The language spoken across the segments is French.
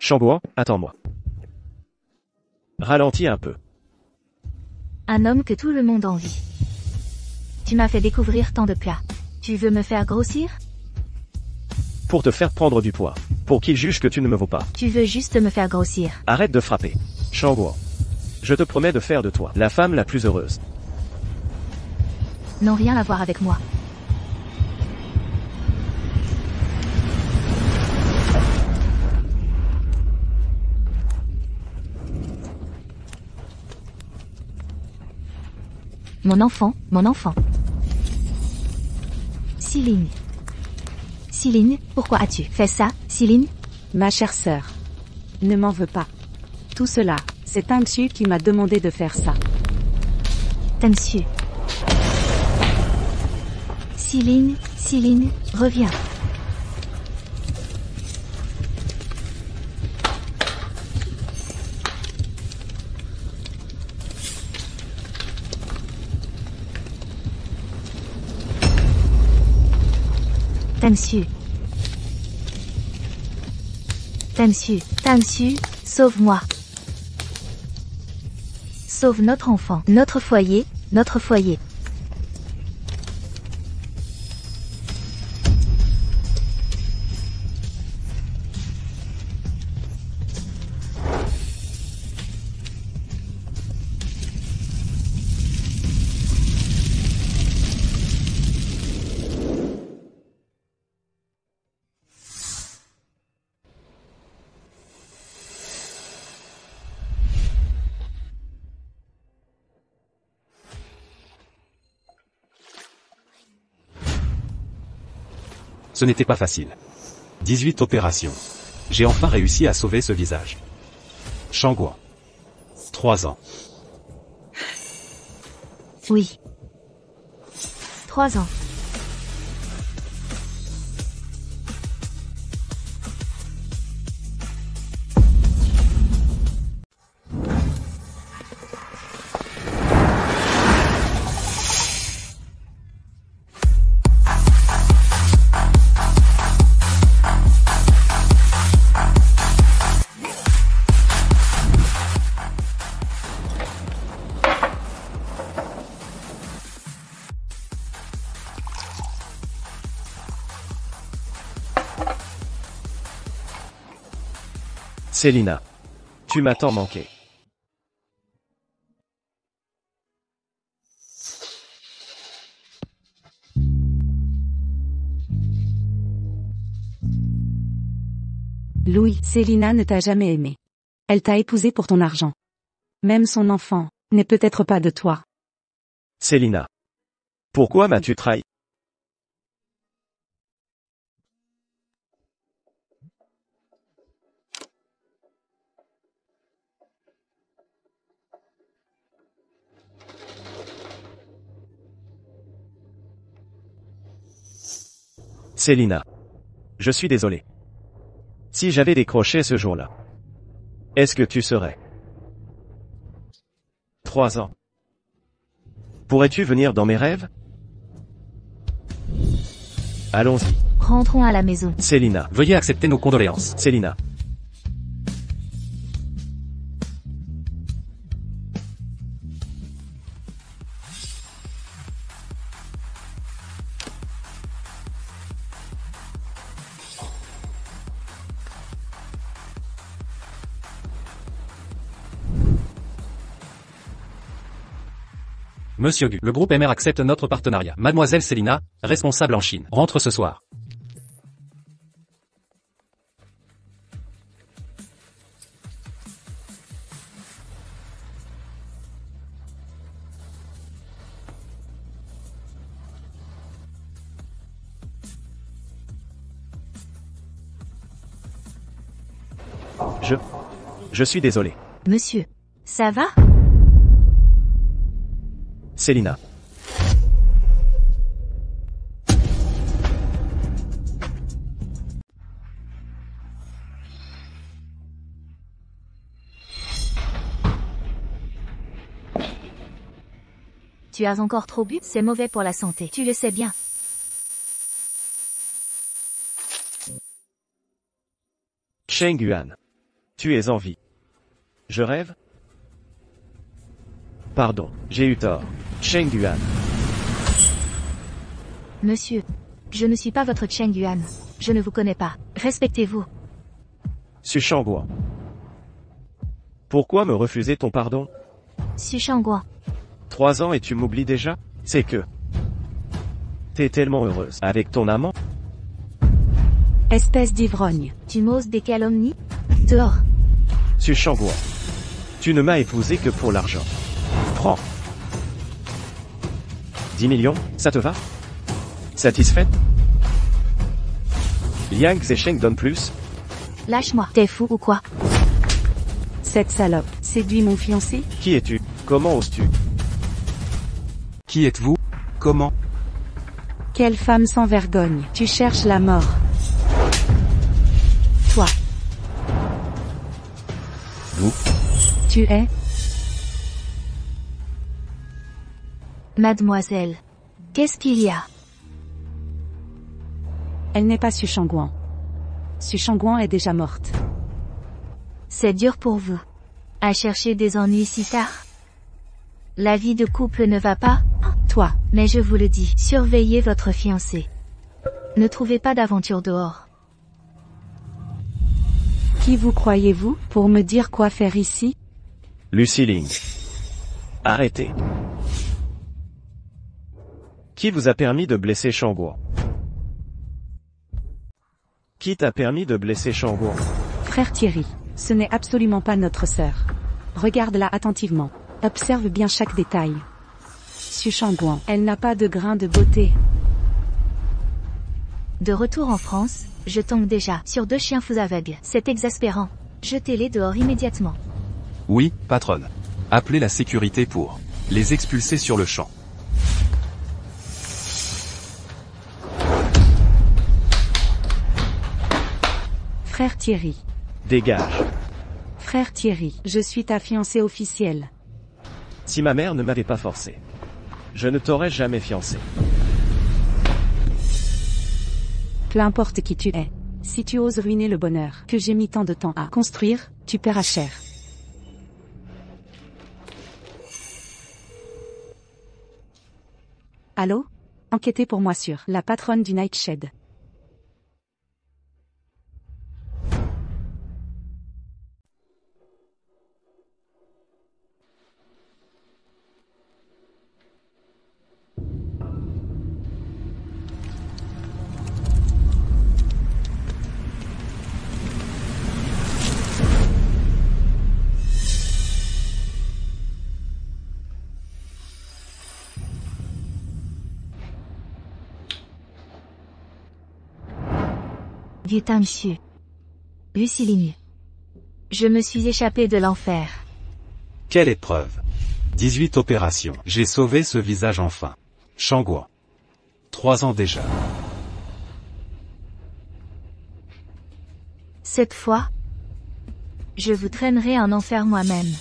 Shangguan, attends-moi. Ralentis un peu. Un homme que tout le monde envie. Tu m'as fait découvrir tant de plats. Tu veux me faire grossir? Pour te faire prendre du poids. Pour qu'il juge que tu ne me vaux pas. Tu veux juste me faire grossir. Arrête de frapper. Shangguan. Je te promets de faire de toi la femme la plus heureuse. N'ont rien à voir avec moi. Mon enfant, mon enfant. Siline. Siline, pourquoi as-tu fait ça, Siline? Ma chère sœur. Ne m'en veux pas. Tout cela, c'est Tang Xu qui m'a demandé de faire ça. Tang-Xu. Siline, Siline, reviens. Tang-Xu. Tang-Xu, Tang-Xu, sauve-moi. Sauve notre enfant, notre foyer, notre foyer. Ce n'était pas facile. 18 opérations. J'ai enfin réussi à sauver ce visage. Shangguan. 3 ans. Oui. 3 ans. Selina. Tu m'as tant manqué. Louis, Selina ne t'a jamais aimé. Elle t'a épousé pour ton argent. Même son enfant n'est peut-être pas de toi. Selina. Pourquoi m'as-tu trahi? Selina. Je suis désolé. Si j'avais décroché ce jour-là, est-ce que tu serais? 3 ans. Pourrais-tu venir dans mes rêves? Allons-y. Rentrons à la maison. Selina. Veuillez accepter nos condoléances. Selina. Monsieur Gu, le groupe MR accepte notre partenariat. Mademoiselle Selina, responsable en Chine, rentre ce soir. Je suis désolé. Monsieur. Ça va? Selina. Tu as encore trop bu? C'est mauvais pour la santé. Tu le sais bien. Cheng Yuan. Tu es en vie. Je rêve? Pardon, j'ai eu tort. Cheng Yuan. Monsieur, je ne suis pas votre Cheng Yuan. Je ne vous connais pas. Respectez-vous. Su Shangguan. Pourquoi me refuser ton pardon? Su Shangguan. 3 ans et tu m'oublies déjà? C'est que... T'es tellement heureuse avec ton amant? Espèce d'ivrogne. Tu m'oses des calomnies? Dehors. Su Shangguan. Tu ne m'as épousé que pour l'argent. Prends. 10 millions, ça te va? Satisfaite? Liang Zesheng donne plus? Lâche-moi. T'es fou ou quoi? Cette salope séduit mon fiancé? Qui es-tu? Comment oses-tu? Qui êtes-vous? Comment? Quelle femme sans vergogne. Tu cherches la mort. Toi. Vous? Tu es? Mademoiselle. Qu'est-ce qu'il y a? Elle n'est pas Su Shangguan. Su Shangguan est déjà morte. C'est dur pour vous. À chercher des ennuis si tard. La vie de couple ne va pas? Toi. Mais je vous le dis, surveillez votre fiancé. Ne trouvez pas d'aventure dehors. Qui vous croyez-vous pour me dire quoi faire ici? Lucy Ling. Arrêtez. Qui vous a permis de blesser Shangguan? Qui t'a permis de blesser Shangguan? Frère Thierry, ce n'est absolument pas notre sœur. Regarde-la attentivement. Observe bien chaque détail. Su Shangguan, elle n'a pas de grain de beauté. De retour en France, je tombe déjà sur 2 chiens fous aveugles. C'est exaspérant. Jetez-les dehors immédiatement. Oui, patronne. Appelez la sécurité pour les expulser sur le champ. Frère Thierry. Dégage. Frère Thierry, je suis ta fiancée officielle. Si ma mère ne m'avait pas forcé, je ne t'aurais jamais fiancé. Peu importe qui tu es. Si tu oses ruiner le bonheur que j'ai mis tant de temps à construire, tu paieras cher. Allô? Enquêtez pour moi sur la patronne du Nightshade. Vieux monsieur. Lucy Ling. Je me suis échappé de l'enfer. Quelle épreuve! 18 opérations. J'ai sauvé ce visage enfin. Shangguan. 3 ans déjà. Cette fois, je vous traînerai en enfer moi-même.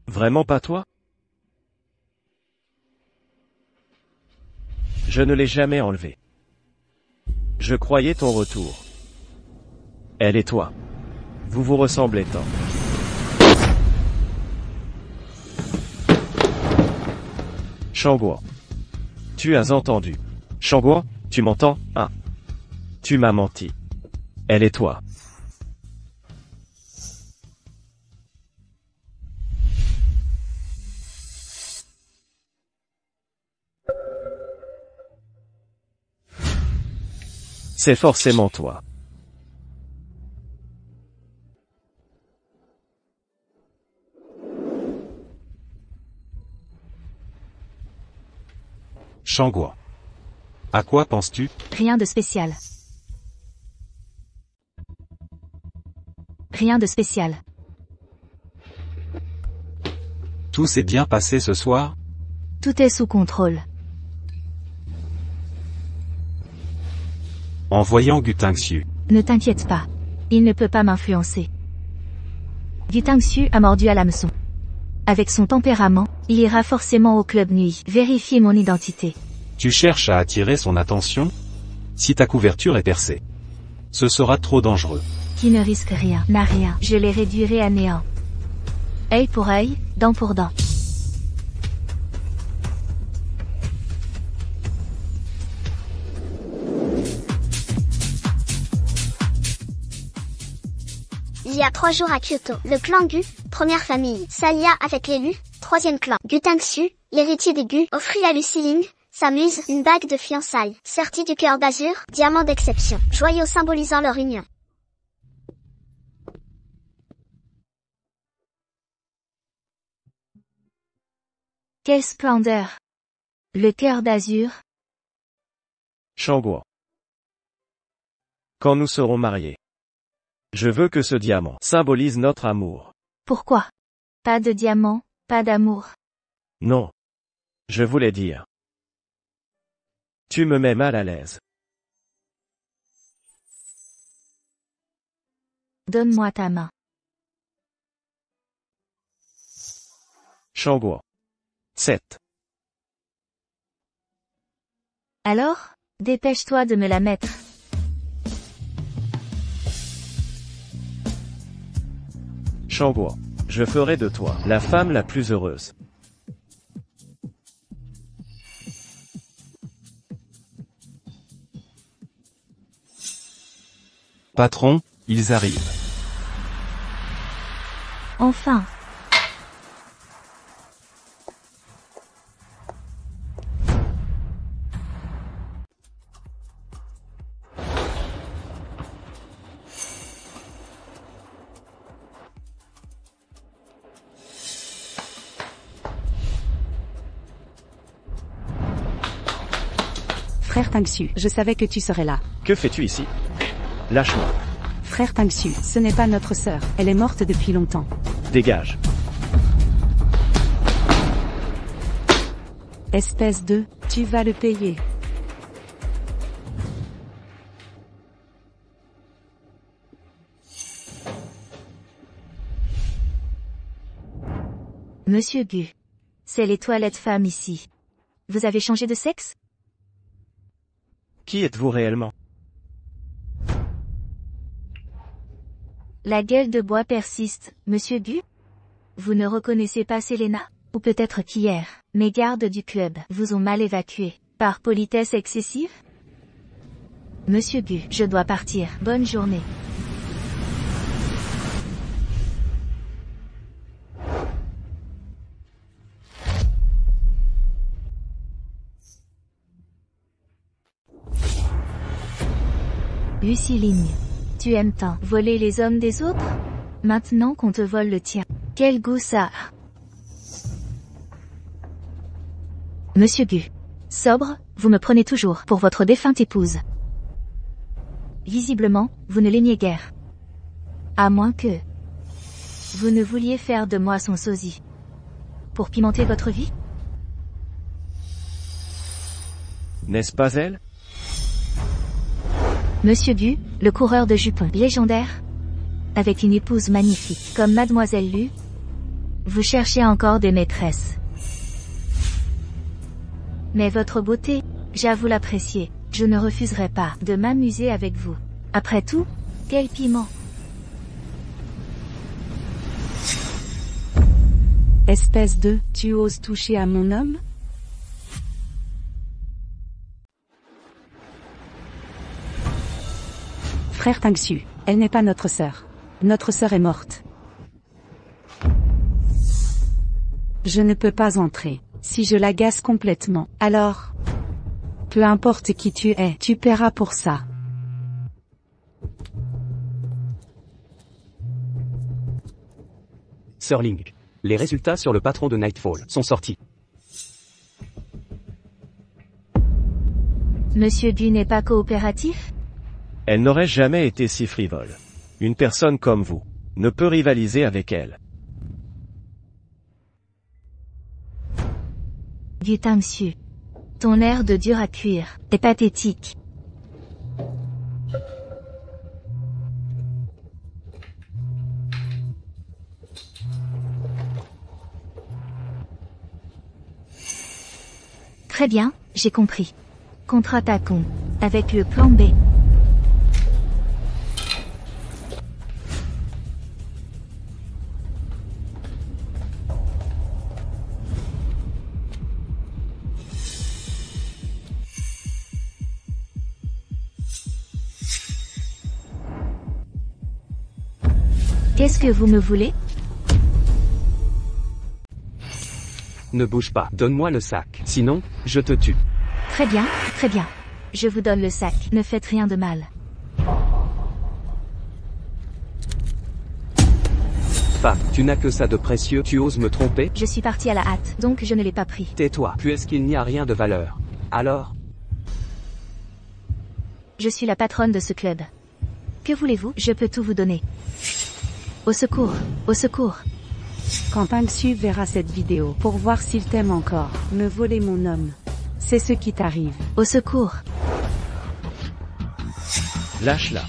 Vraiment pas toi? Je ne l'ai jamais enlevé. Je croyais ton retour. Elle et toi. Vous vous ressemblez tant. Shangguan. Tu as entendu. Shangguan, tu m'entends? Ah. Tu m'as menti. Elle et toi. C'est forcément toi. Shangguan. À quoi penses-tu? Rien de spécial. Rien de spécial. Tout s'est bien passé ce soir? Tout est sous contrôle. En voyant Gu Tangxiu, Ne t'inquiète pas. Il ne peut pas m'influencer. Du Tangxu a mordu à l'hameçon. Avec son tempérament, il ira forcément au club nuit, vérifier mon identité. Tu cherches à attirer son attention? Si ta couverture est percée, ce sera trop dangereux. Qui ne risque rien, n'a rien. Je les réduirai à néant. Œil pour œil, dent pour dent. Il y a 3 jours à Kyoto, le clan Gu, première famille, s'allia avec l'élu, troisième clan. Gu Tangxu, l'héritier des Gu, offrit à Lucy Ling, sa muse, une bague de fiançailles, sertie du cœur d'azur, diamant d'exception, joyau symbolisant leur union. Quelle splendeur! Le cœur d'azur. Shangguo. Quand nous serons mariés, je veux que ce diamant symbolise notre amour. Pourquoi? Pas de diamant, pas d'amour. Non. Je voulais dire. Tu me mets mal à l'aise. Donne-moi ta main. Shangguo. 7. Alors, dépêche-toi de me la mettre. Shangguo. Je ferai de toi la femme la plus heureuse. Patron, ils arrivent. Enfin. Frère Tangxu, je savais que tu serais là. Que fais-tu ici? Lâche-moi. Frère Tangxu, ce n'est pas notre sœur, elle est morte depuis longtemps. Dégage. Espèce de, tu vas le payer. Monsieur Gu. C'est les toilettes femmes ici. Vous avez changé de sexe? Qui êtes-vous réellement? La gueule de bois persiste, Monsieur Gu? Vous ne reconnaissez pas Selena? Ou peut-être qu'hier, mes gardes du club vous ont mal évacué, par politesse excessive? Monsieur Gu, je dois partir. Bonne journée. Lucy Ling. Tu aimes tant voler les hommes des autres? Maintenant qu'on te vole le tien. Quel goût ça a? Monsieur Gu. Sobre, vous me prenez toujours pour votre défunte épouse. Visiblement, vous ne l'aimiez guère. À moins que... vous ne vouliez faire de moi son sosie. Pour pimenter votre vie? N'est-ce pas elle? Monsieur Gu, le coureur de jupons légendaire? Avec une épouse magnifique comme Mademoiselle Lu? Vous cherchez encore des maîtresses. Mais votre beauté, j'avoue l'apprécier. Je ne refuserai pas de m'amuser avec vous. Après tout, quel piment! Espèce de, tu oses toucher à mon homme? Frère Tangxu, elle n'est pas notre sœur. Notre sœur est morte. Je ne peux pas entrer. Si je l'agace complètement, alors... peu importe qui tu es, tu paieras pour ça. Sir Ling. Les résultats sur le patron de Nightfall sont sortis. Monsieur Gu n'est pas coopératif? Elle n'aurait jamais été si frivole. Une personne comme vous ne peut rivaliser avec elle. Gu Tangxu. Ton air de dur à cuire est pathétique. Très bien, j'ai compris. Contre-attaquons. Avec le plan B. Qu'est-ce que vous me voulez? Ne bouge pas, donne-moi le sac. Sinon, je te tue. Très bien, très bien. Je vous donne le sac, ne faites rien de mal. Femme, tu n'as que ça de précieux, tu oses me tromper? Je suis partie à la hâte, donc je ne l'ai pas pris. Tais-toi, puisqu'il n'y a rien de valeur. Alors? Je suis la patronne de ce club. Que voulez-vous? Je peux tout vous donner. Au secours, au secours. Quand un Xu verra cette vidéo pour voir s'il t'aime encore, me voler mon homme. C'est ce qui t'arrive. Au secours. Lâche-la.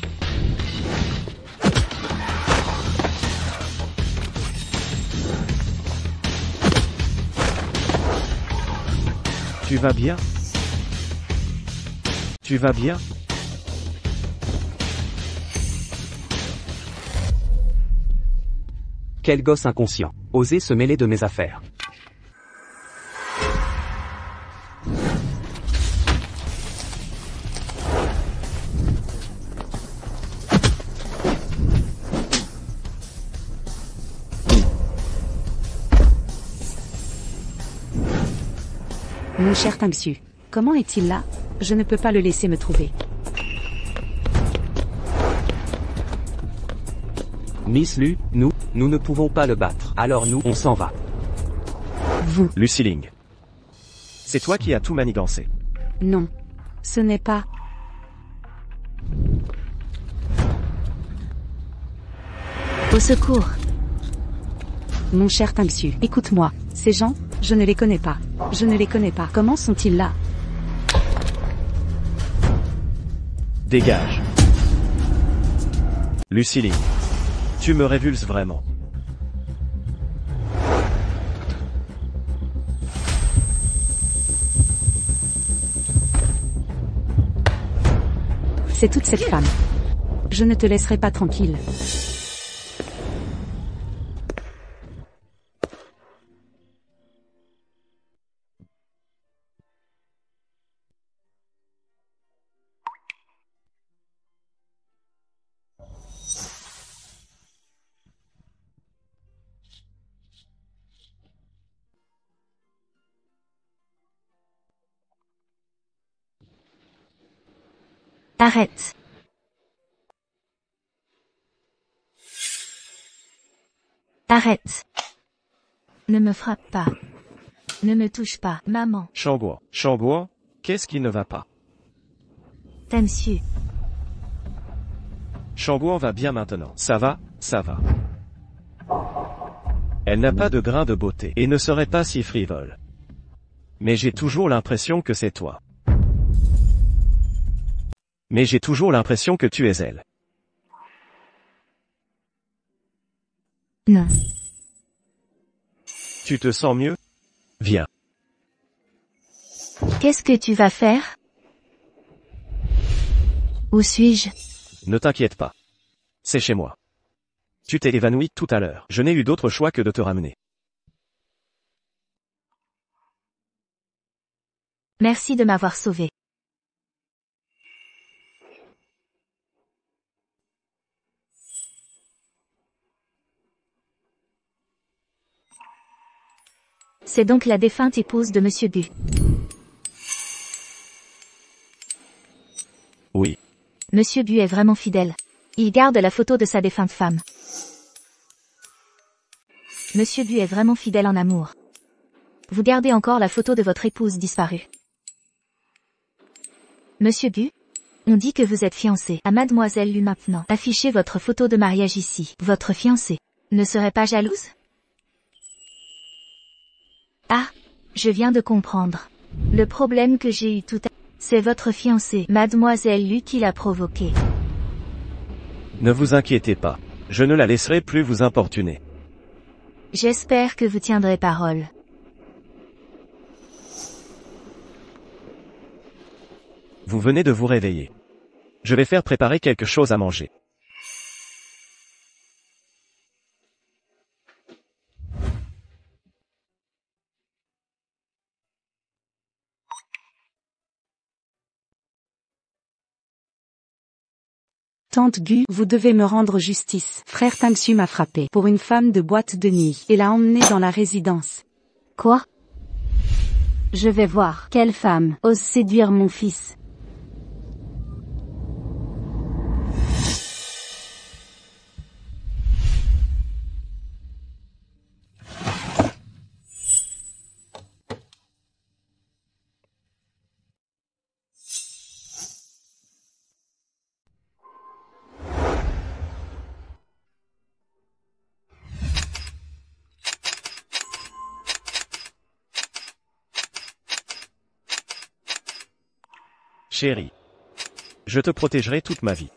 Tu vas bien? Tu vas bien? Quel gosse inconscient. Oser se mêler de mes affaires. Mon cher Tamsu, comment est-il là? Je ne peux pas le laisser me trouver. Miss Lu, nous ne pouvons pas le battre. Alors nous, on s'en va. Vous. Lucy Ling. C'est toi qui as tout manigancé. Non. Ce n'est pas... Au secours. Mon cher Tamsu, écoute-moi. Ces gens, je ne les connais pas. Je ne les connais pas. Comment sont-ils là? Dégage. Lucy Ling. Tu me révulses vraiment. C'est toute cette femme. Je ne te laisserai pas tranquille. Arrête. Arrête. Ne me frappe pas. Ne me touche pas, maman. Shangguo. Shangguo, qu'est-ce qui ne va pas? Tamsu. Shangguo va bien maintenant. Ça va, ça va. Elle n'a pas de grain de beauté et ne serait pas si frivole. Mais j'ai toujours l'impression que c'est toi. Mais j'ai toujours l'impression que tu es elle. Non. Tu te sens mieux? Viens. Qu'est-ce que tu vas faire? Où suis-je? Ne t'inquiète pas. C'est chez moi. Tu t'es évanoui tout à l'heure. Je n'ai eu d'autre choix que de te ramener. Merci de m'avoir sauvé. C'est donc la défunte épouse de Monsieur Bu. Oui. Monsieur Bu est vraiment fidèle. Il garde la photo de sa défunte femme. Monsieur Bu est vraiment fidèle en amour. Vous gardez encore la photo de votre épouse disparue. Monsieur Bu, on dit que vous êtes fiancé à Mademoiselle Lu maintenant. Affichez votre photo de mariage ici. Votre fiancé ne serait pas jalouse? Ah, je viens de comprendre. Le problème que j'ai eu tout à l'heure, c'est votre fiancée, Mademoiselle Lu, qui l'a provoqué. Ne vous inquiétez pas. Je ne la laisserai plus vous importuner. J'espère que vous tiendrez parole. Vous venez de vous réveiller. Je vais faire préparer quelque chose à manger. Tante Gu, vous devez me rendre justice. Frère Tangsu m'a frappé pour une femme de boîte de nuit et l'a emmenée dans la résidence. Quoi? Je vais voir. Quelle femme ose séduire mon fils? Chérie. Je te protégerai toute ma vie.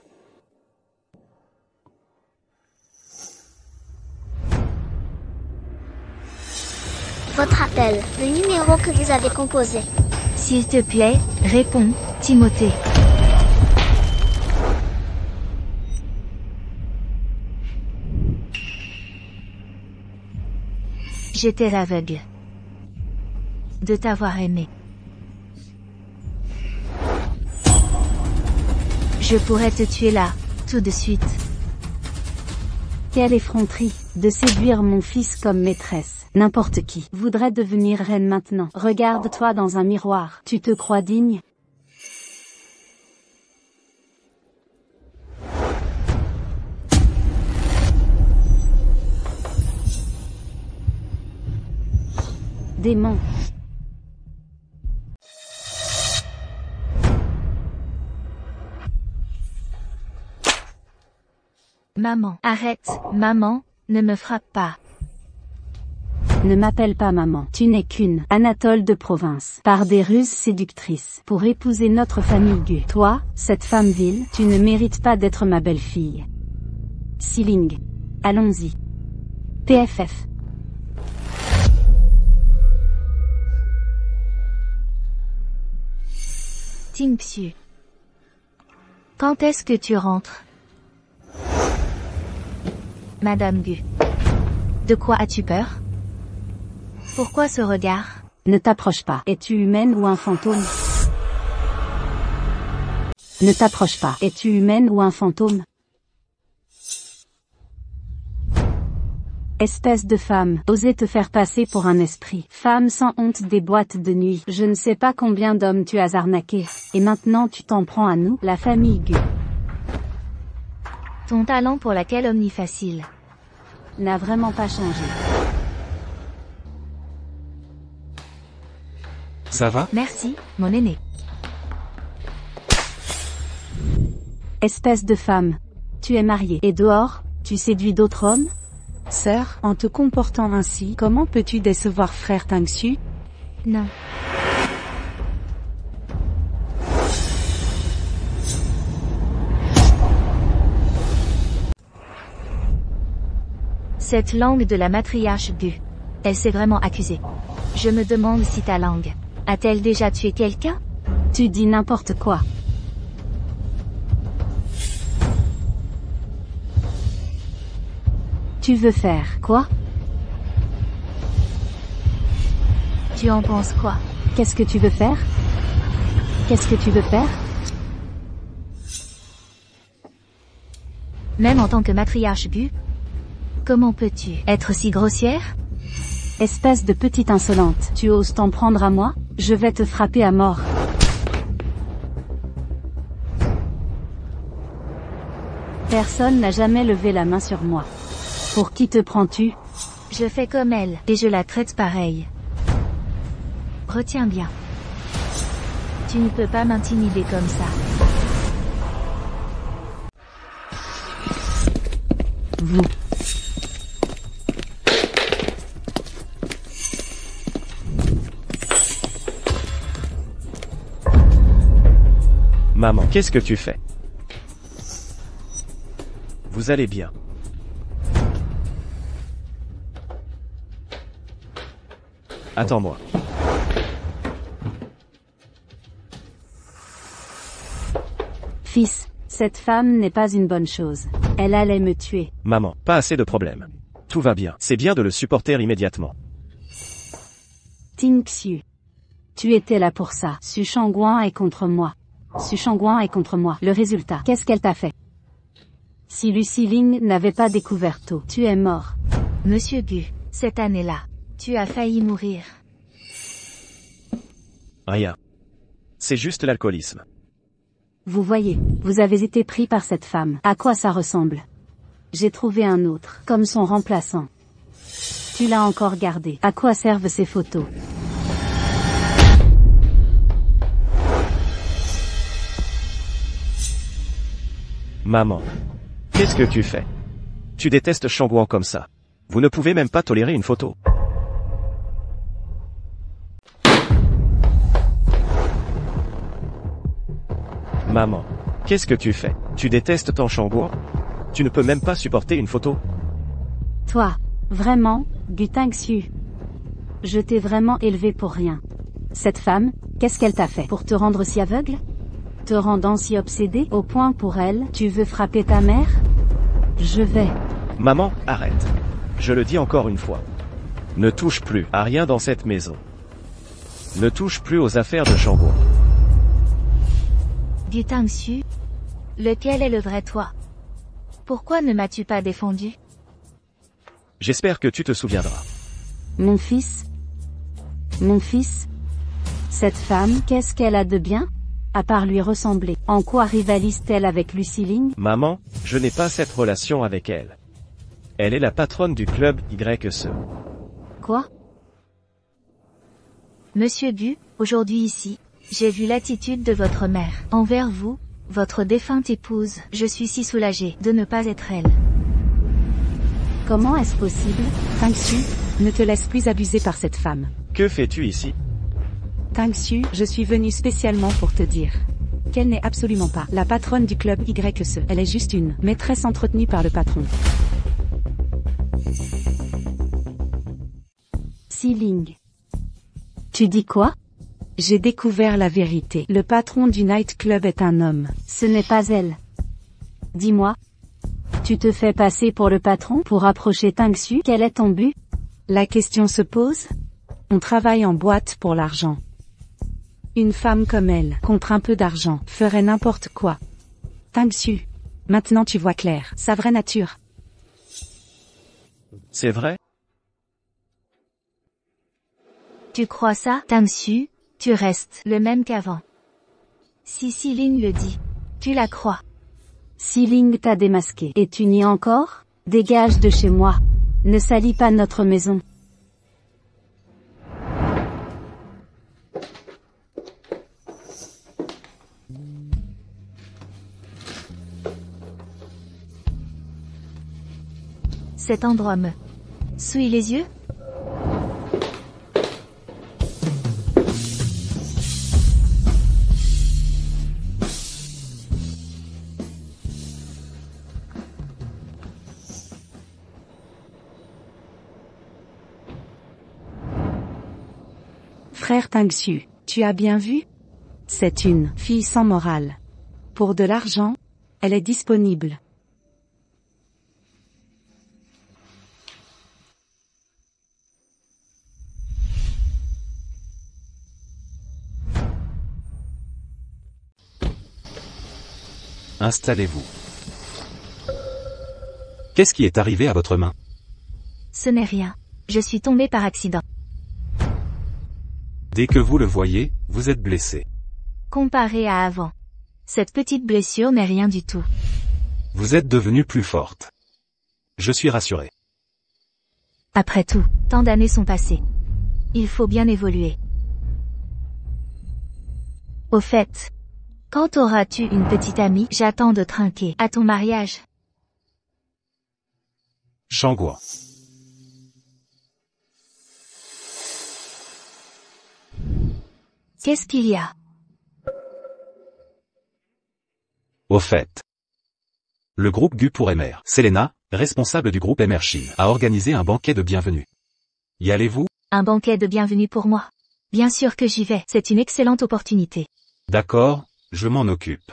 Votre appel, le numéro que vous avez composé. S'il te plaît, réponds, Timothée. J'étais aveugle de t'avoir aimé. Je pourrais te tuer là, tout de suite. Quelle effronterie, de séduire mon fils comme maîtresse. N'importe qui voudrait devenir reine maintenant. Regarde-toi dans un miroir. Tu te crois digne? Démon. Maman, arrête, maman, ne me frappe pas. Ne m'appelle pas maman. Tu n'es qu'une Anatole de province, par des ruses séductrices, pour épouser notre famille Gu. Toi, cette femme vile, tu ne mérites pas d'être ma belle-fille. Siling. Allons-y. PFF. Tingxiu. Quand est-ce que tu rentres? Madame Gu. De quoi as-tu peur? Pourquoi ce regard? Ne t'approche pas. Es-tu humaine ou un fantôme? Ne t'approche pas. Es-tu humaine ou un fantôme? Espèce de femme, osez te faire passer pour un esprit. Femme sans honte des boîtes de nuit. Je ne sais pas combien d'hommes tu as arnaqué. Et maintenant tu t'en prends à nous, la famille Gu. Ton talent pour la calomnie facile n'a vraiment pas changé. Ça va? Merci, mon aîné. Espèce de femme. Tu es mariée. Et dehors, tu séduis d'autres hommes? Sœur, en te comportant ainsi, comment peux-tu décevoir frère Tangsu? Non. Cette langue de la matriarche Gu. Elle s'est vraiment accusée. Je me demande si ta langue a-t-elle déjà tué quelqu'un? Tu dis n'importe quoi. Tu veux faire quoi? Tu en penses quoi? Qu'est-ce que tu veux faire? Qu'est-ce que tu veux faire? Même en tant que matriarche Gu? Comment peux-tu être si grossière? Espèce de petite insolente. Tu oses t'en prendre à moi? Je vais te frapper à mort. Personne n'a jamais levé la main sur moi. Pour qui te prends-tu? Je fais comme elle, et je la traite pareil. Retiens bien. Tu ne peux pas m'intimider comme ça. Vous. Maman, qu'est-ce que tu fais? Vous allez bien. Attends-moi. Fils, cette femme n'est pas une bonne chose. Elle allait me tuer. Maman, pas assez de problèmes. Tout va bien. C'est bien de le supporter immédiatement. Ting Xiu. Tu étais là pour ça. Su Shangguan est contre moi. Su Shangguan est contre moi. Le résultat, qu'est-ce qu'elle t'a fait? Si Lucy Ling n'avait pas découvert tôt, tu es mort. Monsieur Gu, cette année-là, tu as failli mourir. Rien. C'est juste l'alcoolisme. Vous voyez, vous avez été pris par cette femme. À quoi ça ressemble? J'ai trouvé un autre, comme son remplaçant. Tu l'as encore gardé. À quoi servent ces photos? Maman. Qu'est-ce que tu fais? Tu détestes Shangguan comme ça. Vous ne pouvez même pas tolérer une photo. Maman. Qu'est-ce que tu fais? Tu détestes ton Shangguan? Tu ne peux même pas supporter une photo? Toi, vraiment, Gu Tangxiu. Je t'ai vraiment élevé pour rien. Cette femme, qu'est-ce qu'elle t'a fait pour te rendre si aveugle? Te rendant si obsédé au point pour elle, tu veux frapper ta mère? Je vais. Maman, arrête. Je le dis encore une fois. Ne touche plus à rien dans cette maison. Ne touche plus aux affaires de Shangguan. Gu Tangxiu, lequel est le vrai toi? Pourquoi ne m'as-tu pas défendu? J'espère que tu te souviendras. Mon fils? Mon fils? Cette femme, qu'est-ce qu'elle a de bien? À part lui ressembler. En quoi rivalise-t-elle avec Lucy Ling? Maman, je n'ai pas cette relation avec elle. Elle est la patronne du club YSE. Quoi? Monsieur Gu, aujourd'hui ici, j'ai vu l'attitude de votre mère envers vous, votre défunte épouse. Je suis si soulagée de ne pas être elle. Comment est-ce possible? Tangxiu, ne te laisse plus abuser par cette femme. Que fais-tu ici? Tangxiu, je suis venue spécialement pour te dire qu'elle n'est absolument pas la patronne du club YSE. Elle est juste une maîtresse entretenue par le patron. Si Ling. Tu dis quoi? J'ai découvert la vérité. Le patron du nightclub est un homme. Ce n'est pas elle. Dis-moi. Tu te fais passer pour le patron pour approcher Tangxiu? Quel est ton but? La question se pose? On travaille en boîte pour l'argent. Une femme comme elle, contre un peu d'argent, ferait n'importe quoi. Tangxiu. Maintenant tu vois clair, sa vraie nature. C'est vrai? Tu crois ça, Tangxiu? Tu restes le même qu'avant. Si Si Ling le dit, tu la crois. Si Ling t'a démasqué, et tu nies encore? Dégage de chez moi. Ne salis pas notre maison. Cet endroit me souille les yeux? Frère Tangxiu, tu as bien vu? C'est une fille sans morale. Pour de l'argent, elle est disponible. Installez-vous. Qu'est-ce qui est arrivé à votre main? Ce n'est rien. Je suis tombée par accident. Dès que vous le voyez, vous êtes blessé. Comparé à avant, cette petite blessure n'est rien du tout. Vous êtes devenue plus forte. Je suis rassuré. Après tout, tant d'années sont passées. Il faut bien évoluer. Au fait, quand auras-tu une petite amie? J'attends de trinquer à ton mariage. Shangguan. Qu'est-ce qu'il y a? Au fait. Le groupe Gu pour MR. Selena, responsable du groupe MR Chine, a organisé un banquet de bienvenue. Y allez-vous? Un banquet de bienvenue pour moi. Bien sûr que j'y vais, c'est une excellente opportunité. D'accord, je m'en occupe.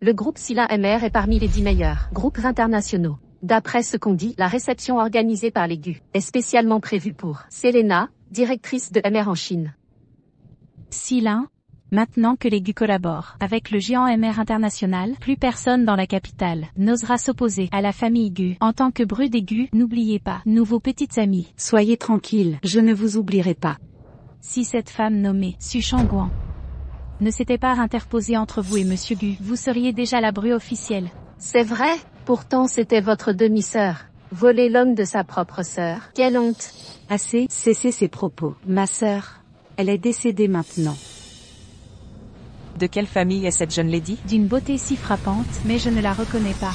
Le groupe Sila MR est parmi les 10 meilleurs groupes internationaux. D'après ce qu'on dit, la réception organisée par les GU est spécialement prévue pour Selena, directrice de MR en Chine. Sila, maintenant que les GU collaborent avec le géant MR international, plus personne dans la capitale n'osera s'opposer à la famille GU. En tant que Bru des GU, n'oubliez pas, nous vos petites amies. Soyez tranquilles, je ne vous oublierai pas. Si cette femme nommée Su Shangguan ne s'était pas interposée entre vous et Monsieur Gu, vous seriez déjà la Bru officielle. C'est vrai, pourtant c'était votre demi-sœur. Voler l'homme de sa propre sœur. Quelle honte. Assez, cessez ces propos. Ma sœur, elle est décédée maintenant. De quelle famille est cette jeune lady? D'une beauté si frappante, mais je ne la reconnais pas.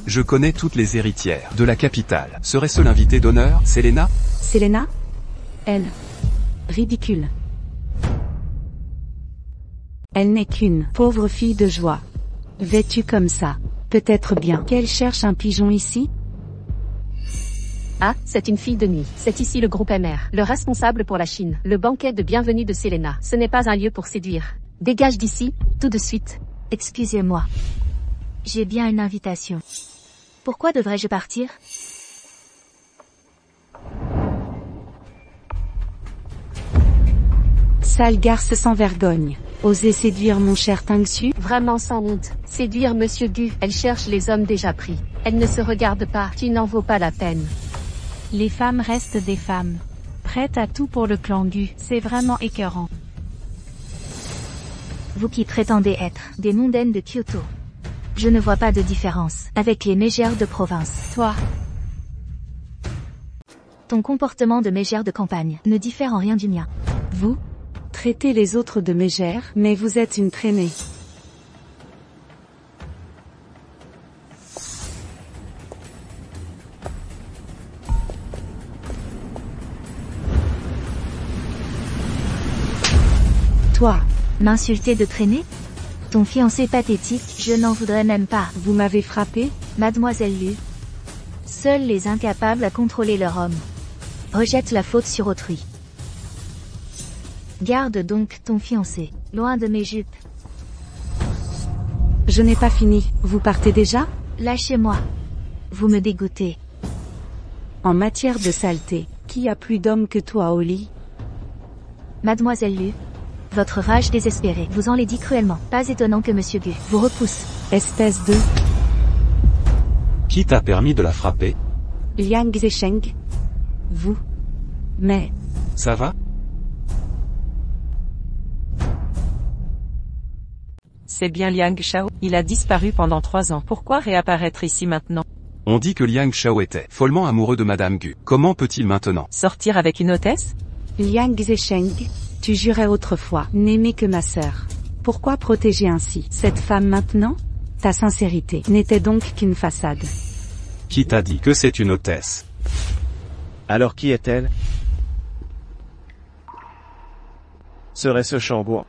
Je connais toutes les héritières de la capitale. Serait-ce l'invité d'honneur, Selena? Selena? Elle. Ridicule. Elle n'est qu'une pauvre fille de joie. Vêtue comme ça. Peut-être bien qu'elle cherche un pigeon ici? Ah, c'est une fille de nuit. C'est ici le groupe MR, le responsable pour la Chine. Le banquet de bienvenue de Selena. Ce n'est pas un lieu pour séduire. Dégage d'ici, tout de suite. Excusez-moi. J'ai bien une invitation. Pourquoi devrais-je partir? Sale garce sans vergogne. Osez séduire mon cher Tangsu? Vraiment sans honte. Séduire Monsieur Gu, elle cherche les hommes déjà pris. Elle ne se regarde pas, tu n'en vaux pas la peine. Les femmes restent des femmes. Prêtes à tout pour le clan Gu, c'est vraiment écœurant. Vous qui prétendez être des mondaines de Kyoto. Je ne vois pas de différence avec les mégères de province. Toi. Ton comportement de mégère de campagne ne diffère en rien du mien. Vous traitez les autres de mégères, mais vous êtes une traînée. Toi. M'insulter de traînée? Ton fiancé pathétique, je n'en voudrais même pas. Vous m'avez frappé? Mademoiselle Lu. Seuls les incapables à contrôler leur homme rejettent la faute sur autrui. Garde donc ton fiancé, loin de mes jupes. Je n'ai pas fini, vous partez déjà? Lâchez-moi. Vous me dégoûtez. En matière de saleté, qui a plus d'hommes que toi au lit? Mademoiselle Lu. Votre rage désespérée vous enlaidit cruellement. Pas étonnant que Monsieur Gu vous repousse. Espèce de... Qui t'a permis de la frapper? Liang Zesheng. Vous. Mais... Ça va? C'est bien Liang Shao. Il a disparu pendant 3 ans. Pourquoi réapparaître ici maintenant? On dit que Liang Shao était follement amoureux de Madame Gu. Comment peut-il maintenant sortir avec une hôtesse? Liang Zesheng. Tu jurais autrefois n'aimer que ma sœur. Pourquoi protéger ainsi cette femme maintenant? Ta sincérité n'était donc qu'une façade. Qui t'a dit que c'est une hôtesse? Alors qui est-elle? Serait-ce Shangguan?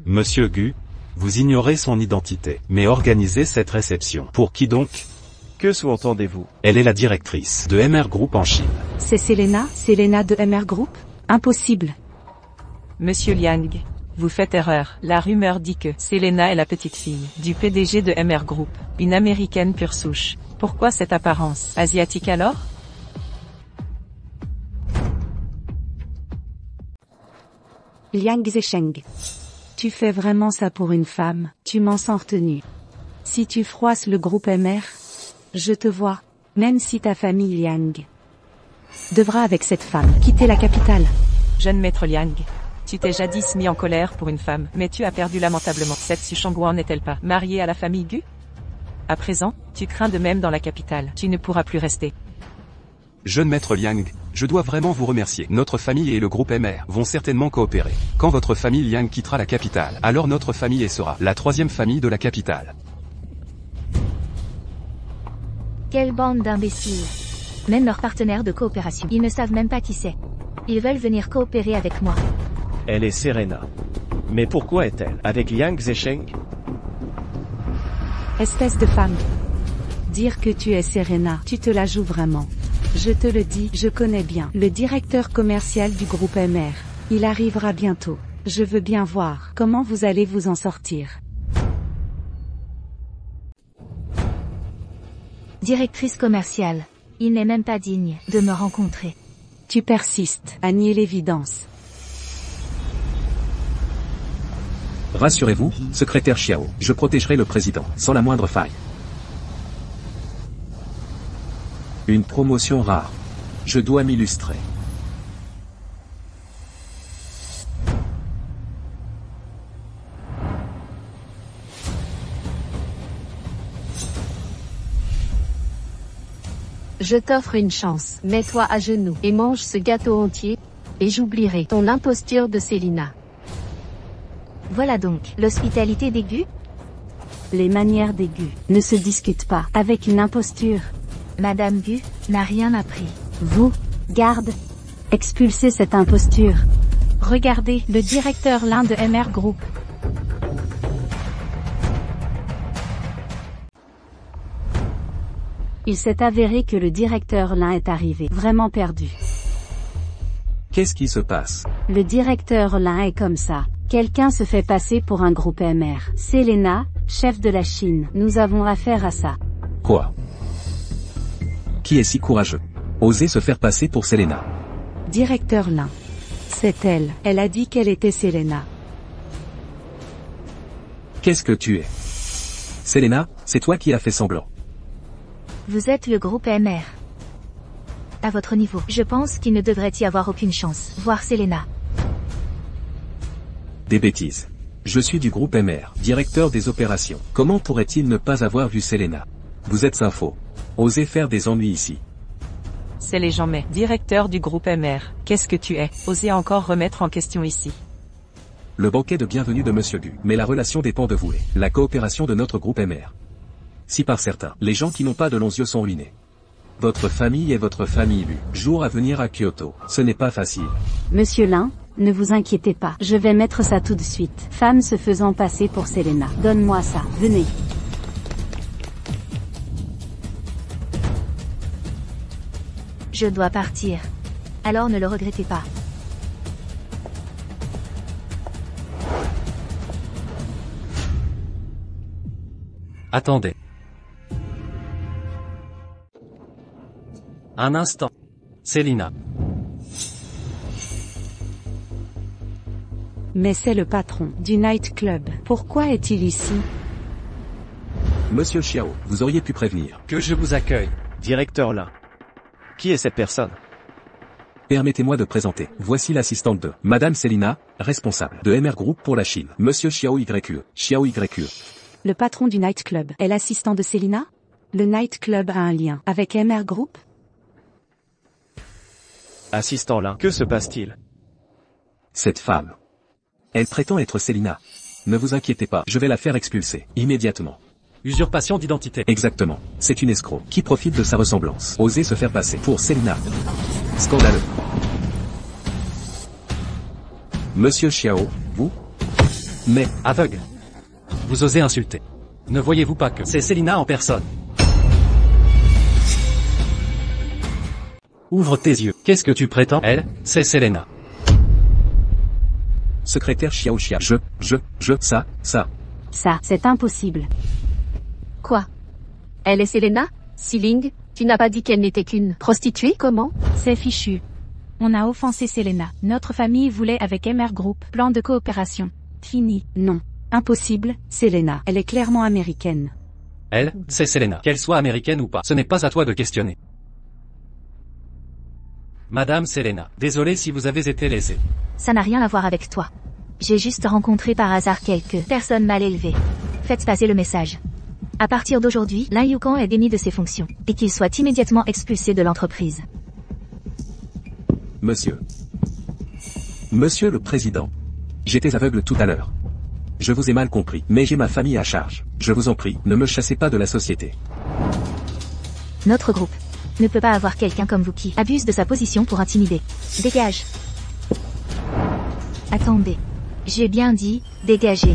Monsieur Gu, vous ignorez son identité, mais organisez cette réception. Pour qui donc? Que sous-entendez-vous? Elle est la directrice de MR Group en Chine. C'est Selena de MR Group? Impossible. Monsieur Liang, vous faites erreur. La rumeur dit que Selena est la petite fille du PDG de MR Group, une américaine pure souche. Pourquoi cette apparence asiatique alors? Liang Zesheng. Tu fais vraiment ça pour une femme, tu m'en sens retenue. Si tu froisses le groupe MR, je te vois, même si ta famille Liang devra avec cette femme quitter la capitale. Jeune maître Liang, tu t'es jadis mis en colère pour une femme, mais tu as perdu lamentablement. Cette Su Shangguan n'est-elle pas mariée à la famille Gu? À présent, tu crains de même dans la capitale. Tu ne pourras plus rester. Jeune maître Liang, je dois vraiment vous remercier. Notre famille et le groupe MR vont certainement coopérer. Quand votre famille Liang quittera la capitale, alors notre famille sera la 3e famille de la capitale. Quelle bande d'imbéciles. Même leurs partenaires de coopération, ils ne savent même pas qui c'est. Ils veulent venir coopérer avec moi. Elle est Serena. Mais pourquoi est-elle avec Liang Zesheng? Espèce de femme. Dire que tu es Serena, tu te la joues vraiment. Je te le dis, je connais bien le directeur commercial du groupe MR. Il arrivera bientôt. Je veux bien voir comment vous allez vous en sortir. Directrice commerciale. Il n'est même pas digne de me rencontrer. Tu persistes à nier l'évidence. Rassurez-vous, secrétaire Xiao, je protégerai le président, sans la moindre faille. Une promotion rare. Je dois m'illustrer. Je t'offre une chance. Mets-toi à genoux et mange ce gâteau entier, et j'oublierai ton imposture de Selena. Voilà donc l'hospitalité des Gu. Les manières des Gu ne se discutent pas avec une imposture. Madame Gu n'a rien appris. Vous, garde, expulsez cette imposture. Regardez, le directeur Lin de MR Group. Il s'est avéré que le directeur Lin est arrivé, vraiment perdu. Qu'est-ce qui se passe? Le directeur Lin est comme ça. Quelqu'un se fait passer pour un groupe MR. Selena, chef de la Chine, nous avons affaire à ça. Quoi? Qui est si courageux? Oser se faire passer pour Selena. Directeur Lin. C'est elle. Elle a dit qu'elle était Selena. Qu'est-ce que tu es? Selena, c'est toi qui as fait semblant. Vous êtes le groupe MR. À votre niveau, je pense qu'il ne devrait y avoir aucune chance. Voir Selena. Des bêtises. Je suis du groupe MR, directeur des opérations. Comment pourrait-il ne pas avoir vu Selena? Vous êtes un faux. Osez faire des ennuis ici. C'est les gens mais, directeur du groupe MR, qu'est-ce que tu es? Osez encore remettre en question ici. Le banquet de bienvenue de Monsieur Gu. Mais la relation dépend de vous et la coopération de notre groupe MR. Si par certains, les gens qui n'ont pas de longs yeux sont ruinés. Votre famille est votre famille Lu. Jour à venir à Kyoto. Ce n'est pas facile. Monsieur Lin, ne vous inquiétez pas. Je vais mettre ça tout de suite. Femme se faisant passer pour Selena. Donne-moi ça. Venez. Je dois partir. Alors ne le regrettez pas. Attendez. Un instant. Selena. Mais c'est le patron du nightclub. Pourquoi est-il ici? Monsieur Xiao, vous auriez pu prévenir. Que je vous accueille. Directeur Lin. Qui est cette personne? Permettez-moi de présenter. Voici l'assistante de Madame Selena, responsable de MR Group pour la Chine. Monsieur Xiao YE. Xiao YE. Le patron du nightclub est l'assistant de Selena? Le nightclub a un lien avec MR Group? Assistant Lin. Que se passe-t-il? Cette femme. Elle prétend être Selena. Ne vous inquiétez pas, je vais la faire expulser, immédiatement. Usurpation d'identité. Exactement. C'est une escroc qui profite de sa ressemblance. Oser se faire passer pour Selena. Scandaleux. Monsieur Xiao, vous? Mais, aveugle. Vous osez insulter. Ne voyez-vous pas que c'est Selena en personne? Ouvre tes yeux. Qu'est-ce que tu prétends? Elle, c'est Selena. Secrétaire Xiao Xia. Ça. Ça, c'est impossible. Quoi? Elle est Selena? Siling, tu n'as pas dit qu'elle n'était qu'une prostituée, comment? C'est fichu. On a offensé Selena. Notre famille voulait avec MR Group. Plan de coopération. Fini. Non. Impossible, Selena. Elle est clairement américaine. Elle, c'est Selena. Qu'elle soit américaine ou pas, ce n'est pas à toi de questionner. Madame Selena, désolé si vous avez été lésée. Ça n'a rien à voir avec toi. J'ai juste rencontré par hasard quelques personnes mal élevées. Faites passer le message. À partir d'aujourd'hui, Lin Yukan est démis de ses fonctions, et qu'il soit immédiatement expulsé de l'entreprise. Monsieur le Président. J'étais aveugle tout à l'heure. Je vous ai mal compris, mais j'ai ma famille à charge. Je vous en prie, ne me chassez pas de la société. Notre groupe ne peut pas avoir quelqu'un comme vous qui abuse de sa position pour intimider. Dégage. Attendez. J'ai bien dit, dégagez.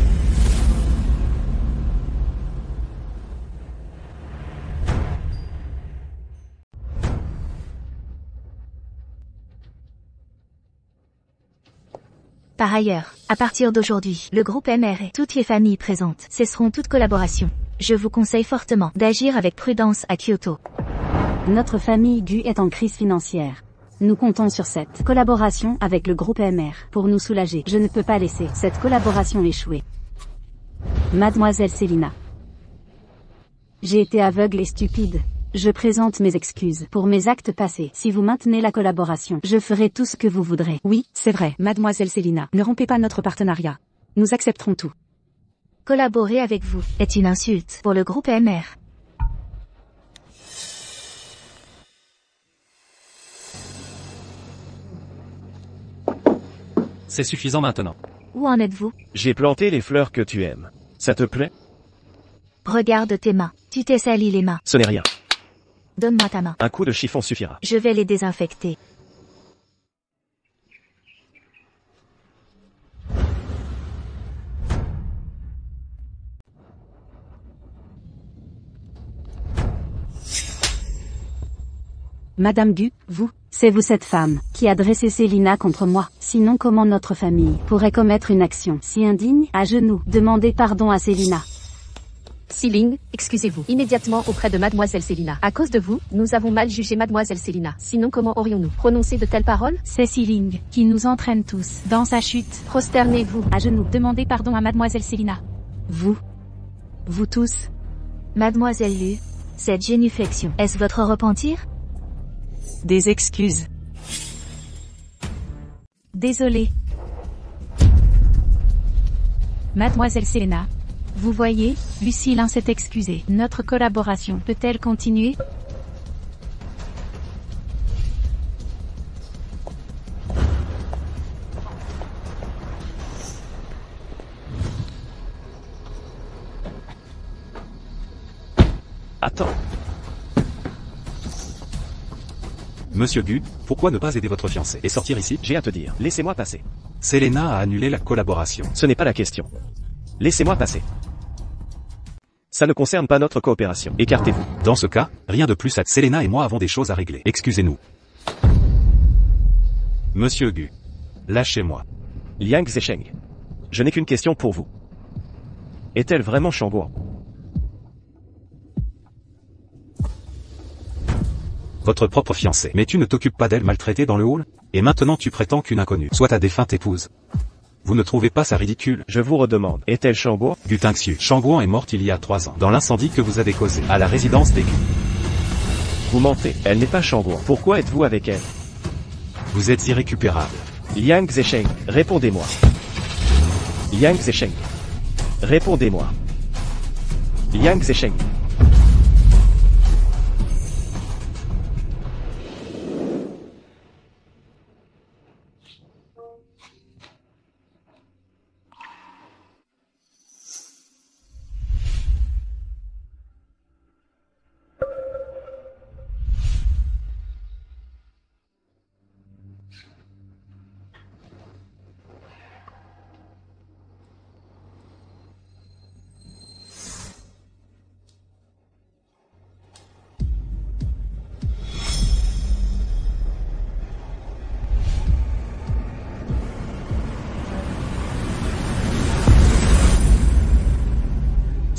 Par ailleurs, à partir d'aujourd'hui, le groupe MR et toutes les familles présentes cesseront toute collaboration. Je vous conseille fortement d'agir avec prudence à Kyoto. Notre famille Gu est en crise financière. Nous comptons sur cette collaboration avec le groupe MR pour nous soulager. Je ne peux pas laisser cette collaboration échouer. Mademoiselle Célina. J'ai été aveugle et stupide. Je présente mes excuses pour mes actes passés. Si vous maintenez la collaboration, je ferai tout ce que vous voudrez. Oui, c'est vrai, mademoiselle Célina. Ne rompez pas notre partenariat. Nous accepterons tout. Collaborer avec vous est une insulte pour le groupe MR. C'est suffisant maintenant. Où en êtes-vous? J'ai planté les fleurs que tu aimes. Ça te plaît? Regarde tes mains. Tu t'es sali les mains. Ce n'est rien. Donne-moi ta main. Un coup de chiffon suffira. Je vais les désinfecter. Madame Gu, vous, C'est vous cette femme qui a dressé Célina contre moi. Sinon comment notre famille pourrait commettre une action si indigne? À genoux, demandez pardon à Célina. Siling, excusez-vous immédiatement auprès de mademoiselle Célina. À cause de vous, nous avons mal jugé mademoiselle Célina. Sinon comment aurions-nous prononcé de telles paroles? c'est Siling qui nous entraîne tous dans sa chute. Prosternez-vous. À genoux, demandez pardon à mademoiselle Célina. Vous tous. Mademoiselle Lu, cette génuflexion, est-ce votre repentir? Des excuses. Désolé. Mademoiselle Célina. Vous voyez, Lucilin s'est excusée. Notre collaboration peut-elle continuer? Attends. Monsieur Gu, pourquoi ne pas aider votre fiancé et sortir ici? J'ai à te dire. Laissez-moi passer. Célina a annulé la collaboration. Ce n'est pas la question. Laissez-moi passer. Ça ne concerne pas notre coopération. Écartez-vous. Dans ce cas, rien de plus à... Célina et moi avons des choses à régler. Excusez-nous. Monsieur Gu. Lâchez-moi. Liang Zesheng. Je n'ai qu'une question pour vous. Est-elle vraiment Shangguan? Votre propre fiancée. Mais tu ne t'occupes pas d'elle maltraitée dans le hall? Et maintenant tu prétends qu'une inconnue soit ta défunte épouse. Vous ne trouvez pas ça ridicule? Je vous redemande, est-elle Shangguan? Gu Tingxiu. Shangguan est morte il y a 3 ans, dans l'incendie que vous avez causé, à la résidence des Gu. Vous mentez, elle n'est pas Shangguan. Pourquoi êtes-vous avec elle? Vous êtes irrécupérable. Liang Zesheng, répondez-moi. Liang Zesheng. Répondez-moi. Liang Zesheng.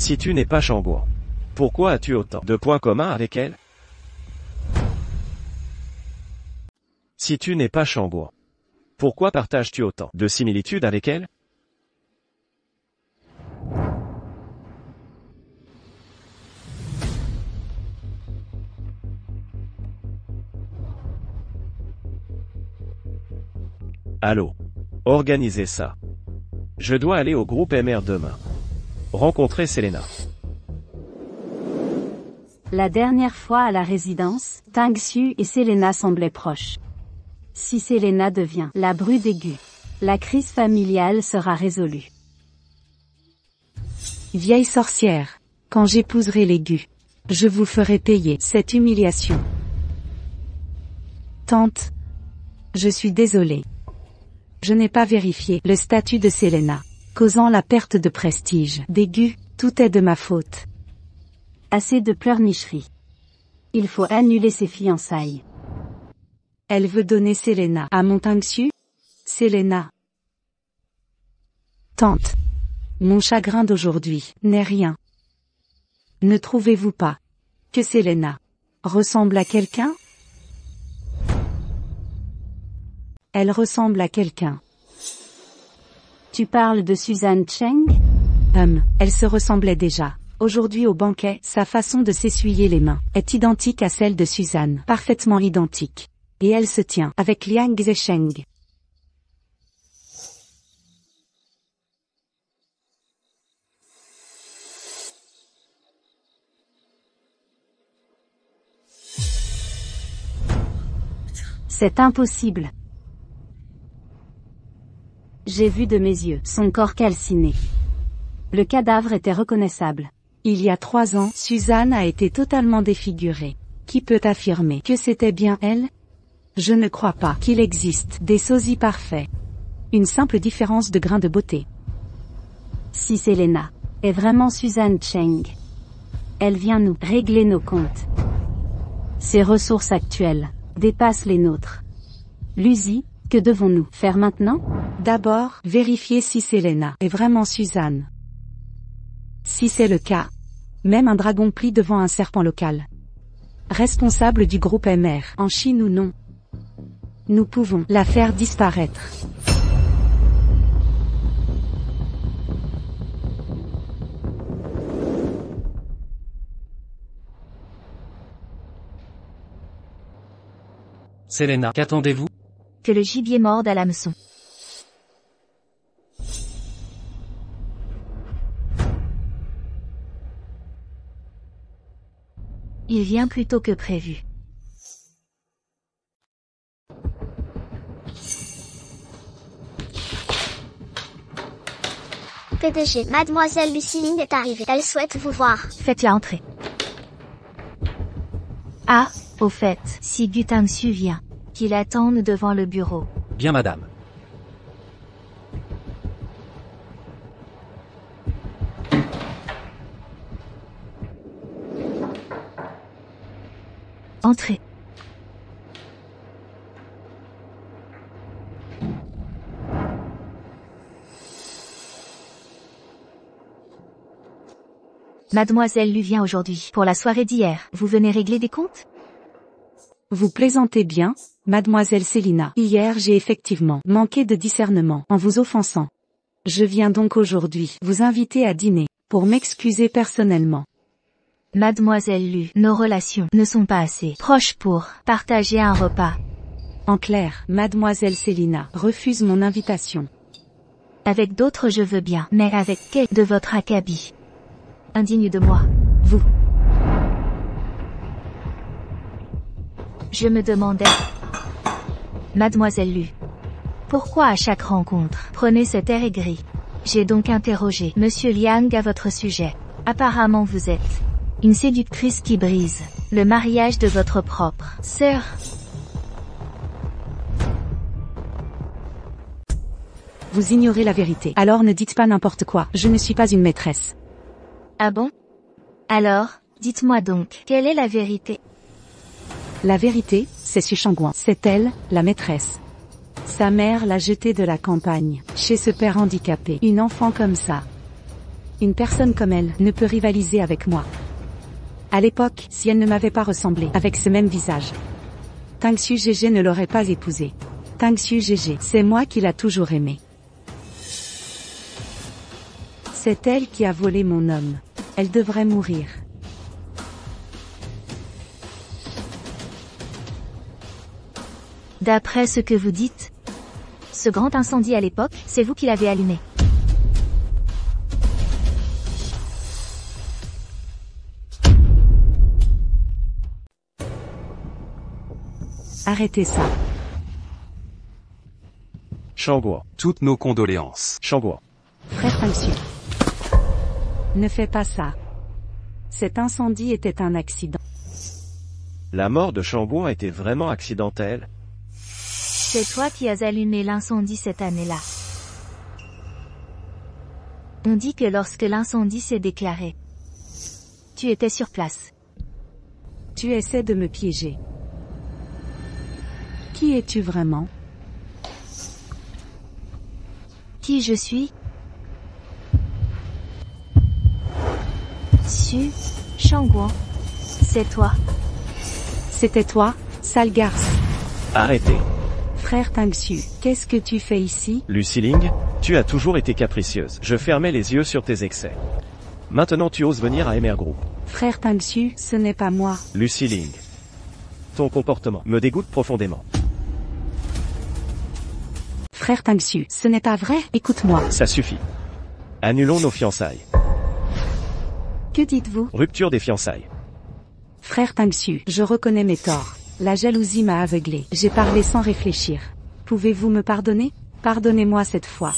Si tu n'es pas Shangguan, pourquoi as-tu autant de points communs avec elle? Si tu n'es pas Shangguan, pourquoi partages-tu autant de similitudes avec elle? Allô? Organisez ça. Je dois aller au groupe MR demain. Rencontrer Célina. La dernière fois à la résidence, Tingxiu et Célina semblaient proches. Si Célina devient la bru des Gu, la crise familiale sera résolue. Vieille sorcière, quand j'épouserai les Gu, je vous ferai payer cette humiliation. Tante, je suis désolée. Je n'ai pas vérifié le statut de Célina, causant la perte de prestige des Gu, tout est de ma faute. Assez de pleurnicherie. Il faut annuler ses fiançailles. Elle veut donner Célina à mon Tingxiu? Célina. Tante. Mon chagrin d'aujourd'hui n'est rien. Ne trouvez-vous pas que Selena ressemble à quelqu'un? Elle ressemble à quelqu'un. Tu parles de Suzanne Cheng? Elle se ressemblait déjà. Aujourd'hui au banquet, sa façon de s'essuyer les mains est identique à celle de Suzanne, parfaitement identique. Et elle se tient avec Liang Zesheng. C'est impossible. J'ai vu de mes yeux son corps calciné. Le cadavre était reconnaissable. Il y a 3 ans, Suzanne a été totalement défigurée. Qui peut affirmer que c'était bien elle? Je ne crois pas qu'il existe des sosies parfaits. Une simple différence de grain de beauté. Si Selena est vraiment Suzanne Cheng, elle vient nous régler nos comptes. Ses ressources actuelles dépassent les nôtres. Lucy, que devons-nous faire maintenant? D'abord, vérifier si Selena est vraiment Suzanne. Si c'est le cas, même un dragon plie devant un serpent local. Responsable du groupe MR en Chine ou non, nous pouvons la faire disparaître. Selena, qu'attendez-vous? Que le gibier morde à l'hameçon. Il vient plus tôt que prévu. PDG, Mademoiselle Lucy Ling est arrivée. Elle souhaite vous voir. Faites-la entrer. Ah, au fait, si Gu Tangxu vient, qu'il attende devant le bureau. Bien madame. Entrez. Mademoiselle Lu vient aujourd'hui pour la soirée d'hier. Vous venez régler des comptes? Vous plaisantez bien, Mademoiselle Selena. Hier j'ai effectivement manqué de discernement en vous offensant. Je viens donc aujourd'hui vous inviter à dîner, pour m'excuser personnellement. Mademoiselle Lu, nos relations ne sont pas assez proches pour partager un repas. En clair, Mademoiselle Selena refuse mon invitation. Avec d'autres je veux bien, mais avec quel de votre acabit? Indigne de moi, vous. Je me demandais, Mademoiselle Lu, pourquoi à chaque rencontre, prenez cet air aigri? J'ai donc interrogé Monsieur Liang à votre sujet. Apparemment vous êtes une séductrice qui brise le mariage de votre propre sœur. Vous ignorez la vérité. Alors ne dites pas n'importe quoi. Je ne suis pas une maîtresse. Ah bon? Alors, dites-moi donc, quelle est la vérité? La vérité, c'est Xu Shangguan. C'est elle, la maîtresse. Sa mère l'a jetée de la campagne, chez ce père handicapé. Une enfant comme ça. Une personne comme elle ne peut rivaliser avec moi. À l'époque, si elle ne m'avait pas ressemblé, avec ce même visage, Tangxu Gégé ne l'aurait pas épousée. Tangxu Gégé, c'est moi qui l'a toujours aimée. C'est elle qui a volé mon homme. Elle devrait mourir. D'après ce que vous dites, ce grand incendie à l'époque, c'est vous qui l'avez allumé. Arrêtez ça. Shangguo. Toutes nos condoléances. Shangguo. Frère Tangxu. Ne fais pas ça. Cet incendie était un accident. La mort de Shangguo était vraiment accidentelle. C'est toi qui as allumé l'incendie cette année-là. On dit que lorsque l'incendie s'est déclaré, tu étais sur place. Tu essaies de me piéger. Qui es-tu vraiment? Qui je suis? Xu, Shangguan. C'est toi. C'était toi, sale garce. Arrêtez. Frère Tangxu, qu'est-ce que tu fais ici? Lucy Ling, tu as toujours été capricieuse. Je fermais les yeux sur tes excès. Maintenant tu oses venir à MR Group. Frère Tangxu, ce n'est pas moi. Lucy Ling. Ton comportement me dégoûte profondément. Frère Tangxu, ce n'est pas vrai, écoute-moi. Ça suffit. Annulons nos fiançailles. Que dites-vous? Rupture des fiançailles. Frère Tangxu, je reconnais mes torts. La jalousie m'a aveuglé. J'ai parlé sans réfléchir. Pouvez-vous me pardonner? Pardonnez-moi cette fois.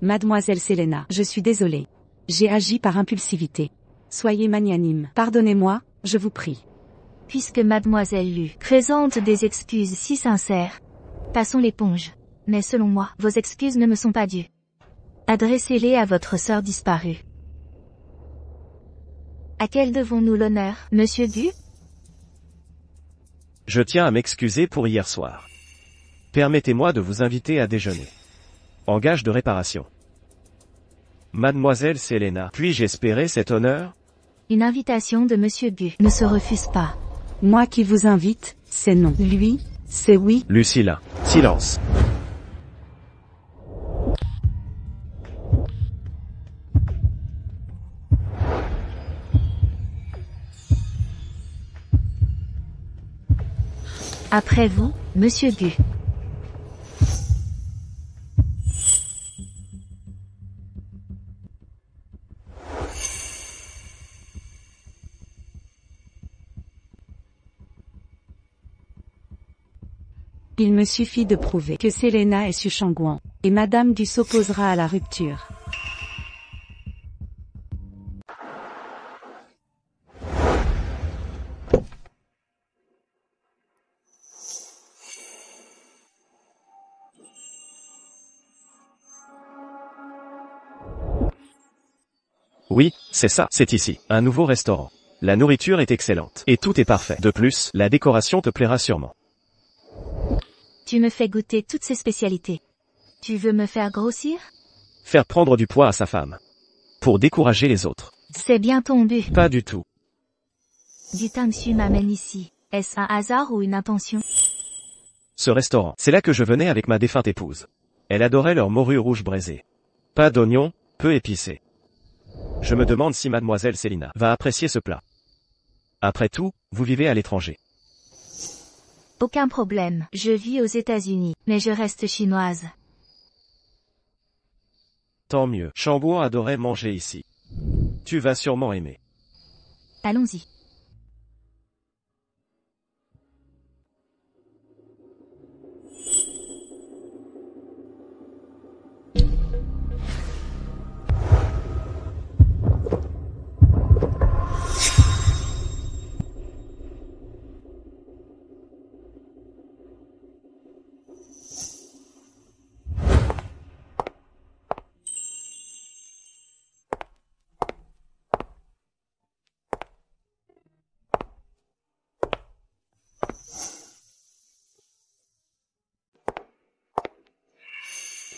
Mademoiselle Selena, je suis désolée. J'ai agi par impulsivité. Soyez magnanime. Pardonnez-moi, je vous prie. Puisque Mademoiselle Lu présente des excuses si sincères, passons l'éponge. Mais selon moi, vos excuses ne me sont pas dues. Adressez-les à votre sœur disparue. À quel devons-nous l'honneur, Monsieur Gu? Je tiens à m'excuser pour hier soir. Permettez-moi de vous inviter à déjeuner. En gage de réparation. Mademoiselle Selena, puis-je espérer cet honneur? Une invitation de Monsieur Gu ne se refuse pas. Moi qui vous invite, c'est non. Lui, c'est oui. Lucilla, silence. Après vous, Monsieur Gu. Il me suffit de prouver que Selena est Xu Shangguan, et Madame Du s'opposera à la rupture. Oui, c'est ça, c'est ici, un nouveau restaurant. La nourriture est excellente, et tout est parfait. De plus, la décoration te plaira sûrement. Tu me fais goûter toutes ces spécialités. Tu veux me faire grossir? Faire prendre du poids à sa femme. Pour décourager les autres. C'est bien ton but. Pas du tout. Du Tangxu m'amène ici. Est-ce un hasard ou une intention? Ce restaurant, c'est là que je venais avec ma défunte épouse. Elle adorait leur morue rouge braisée. Pas d'oignons, peu épicé. Je me demande si Mademoiselle Selena va apprécier ce plat. Après tout, vous vivez à l'étranger. Aucun problème, je vis aux États-Unis, mais je reste chinoise. Tant mieux, Shangguan adorait manger ici. Tu vas sûrement aimer. Allons-y.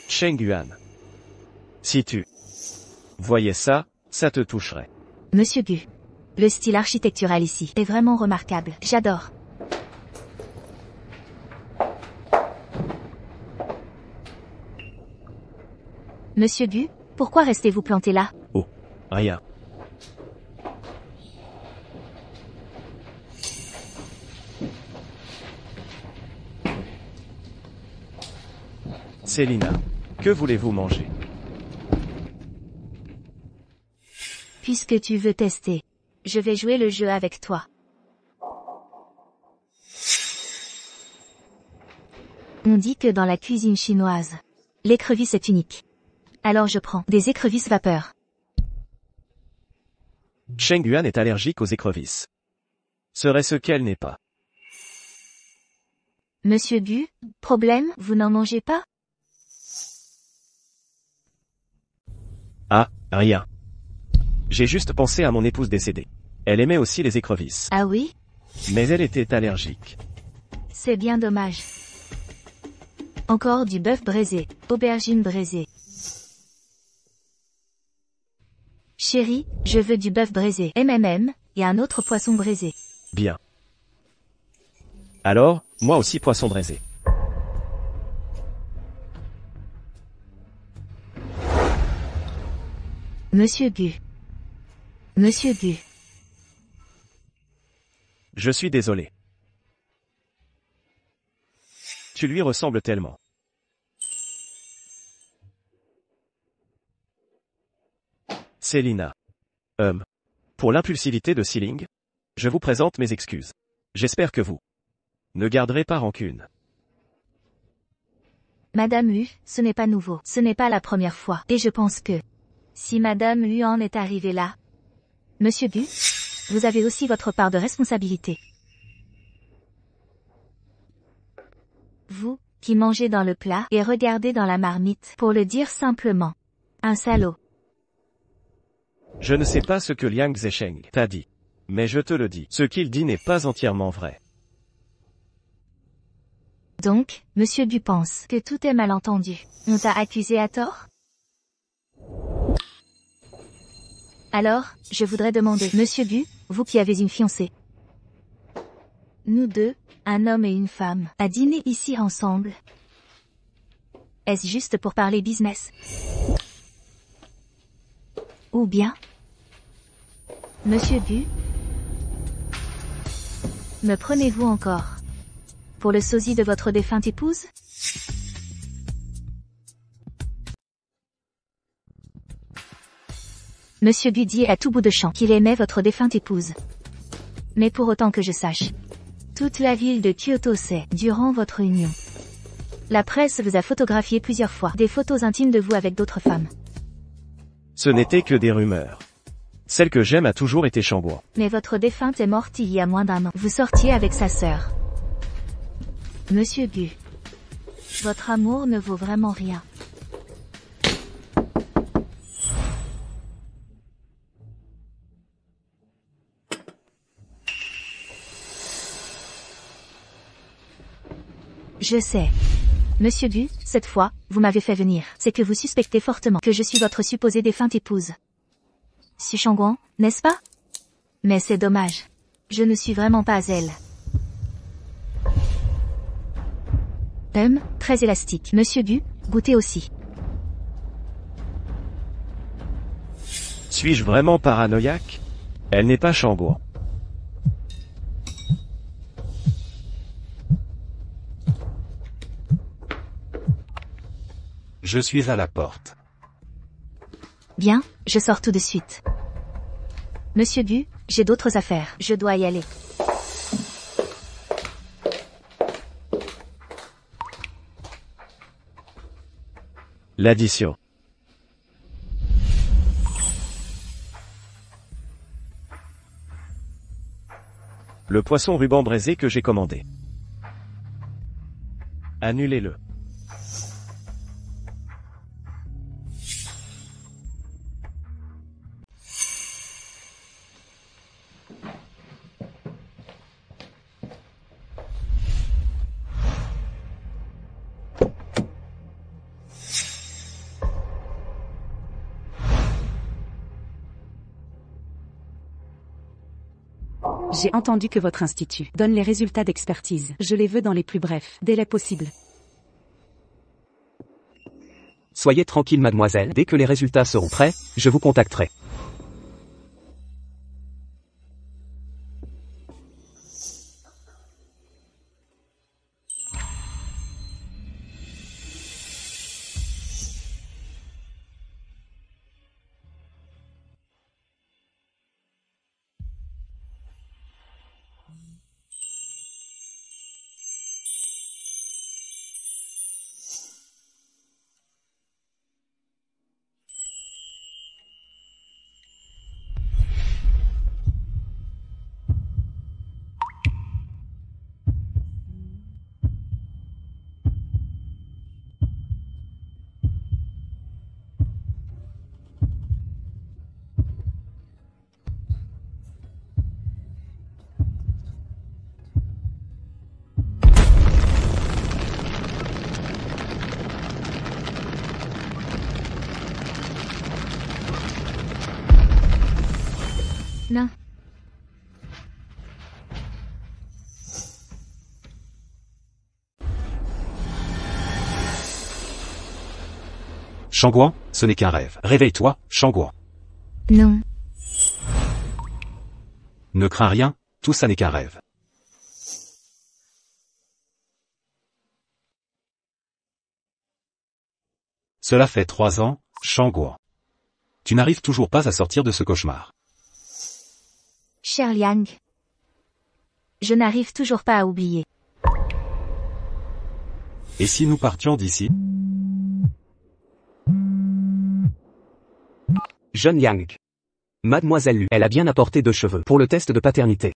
Shengguan. Si tu voyais ça, ça te toucherait. Monsieur Gu. Le style architectural ici est vraiment remarquable. J'adore. Monsieur Gu, pourquoi restez-vous planté là? Oh, rien. Selena, que voulez-vous manger? Puisque tu veux tester, je vais jouer le jeu avec toi. On dit que dans la cuisine chinoise, l'écrevisse est unique. Alors je prends des écrevisses vapeur. Shengguan est allergique aux écrevisses. Serait-ce qu'elle n'est pas? Monsieur Gu, problème, vous n'en mangez pas? Ah, rien. J'ai juste pensé à mon épouse décédée. Elle aimait aussi les écrevisses. Ah oui? Mais elle était allergique. C'est bien dommage. Encore du bœuf braisé, aubergine braisée. Chérie, je veux du bœuf braisé. Et un autre poisson braisé. Bien. Alors, moi aussi poisson braisé. Monsieur Gu. Monsieur Gu. Je suis désolé. Tu lui ressembles tellement. Célina. Pour l'impulsivité de Sealing, je vous présente mes excuses. J'espère que vous ne garderez pas rancune. Madame Hu, ce n'est pas nouveau. Ce n'est pas la première fois. Et je pense que si Madame Hu en est arrivée là, Monsieur Gu, vous avez aussi votre part de responsabilité. Vous, qui mangez dans le plat et regardez dans la marmite, pour le dire simplement. Un salaud. Je ne sais pas ce que Liang Zesheng t'a dit. Mais je te le dis, ce qu'il dit n'est pas entièrement vrai. Donc, Monsieur Gu pense que tout est mal entendu. On t'a accusé à tort? Alors, je voudrais demander, Monsieur Gu, vous qui avez une fiancée. Nous deux, un homme et une femme, à dîner ici ensemble. Est-ce juste pour parler business? Ou bien, Monsieur Gu, me prenez-vous encore pour le sosie de votre défunte épouse? Monsieur Gu dit à tout bout de champ qu'il aimait votre défunte épouse. Mais pour autant que je sache, toute la ville de Kyoto sait, durant votre union. La presse vous a photographié plusieurs fois des photos intimes de vous avec d'autres femmes. Ce n'était que des rumeurs. Celle que j'aime a toujours été Chambois. Mais votre défunte est morte il y a moins d'un an. Vous sortiez avec sa sœur. Monsieur Gu, votre amour ne vaut vraiment rien. Je sais. Monsieur Gu, cette fois, vous m'avez fait venir. C'est que vous suspectez fortement que je suis votre supposée défunte épouse. Xu Shangguan, n'est-ce pas? Mais c'est dommage. Je ne suis vraiment pas elle. Très élastique. Monsieur Gu, goûtez aussi. Suis-je vraiment paranoïaque? Elle n'est pas Chambois. Je suis à la porte. Bien, je sors tout de suite. Monsieur Gu, j'ai d'autres affaires. Je dois y aller. L'addition. Le poisson ruban braisé que j'ai commandé. Annulez-le. J'ai entendu que votre institut donne les résultats d'expertise. Je les veux dans les plus brefs délais possibles. Soyez tranquille mademoiselle, dès que les résultats seront prêts, je vous contacterai. Non. Shangguan, ce n'est qu'un rêve. Réveille-toi, Shangguan. Non. Ne crains rien, tout ça n'est qu'un rêve. Cela fait 3 ans, Shangguan. Tu n'arrives toujours pas à sortir de ce cauchemar. Cher Liang. Je n'arrive toujours pas à oublier. Et si nous partions d'ici? Jeune Yang. Mademoiselle Lu, elle a bien apporté 2 cheveux pour le test de paternité.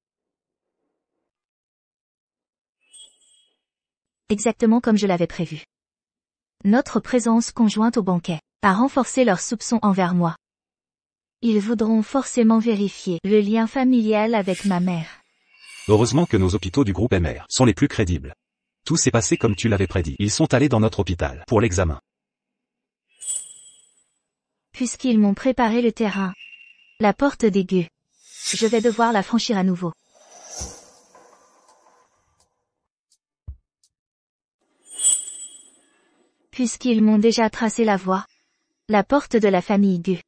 Exactement comme je l'avais prévu. Notre présence conjointe au banquet a renforcé leurs soupçons envers moi. Ils voudront forcément vérifier le lien familial avec ma mère. Heureusement que nos hôpitaux du groupe MR sont les plus crédibles. Tout s'est passé comme tu l'avais prédit. Ils sont allés dans notre hôpital pour l'examen. Puisqu'ils m'ont préparé le terrain, la porte des gueux, je vais devoir la franchir à nouveau. Puisqu'ils m'ont déjà tracé la voie, la porte de la famille Gu,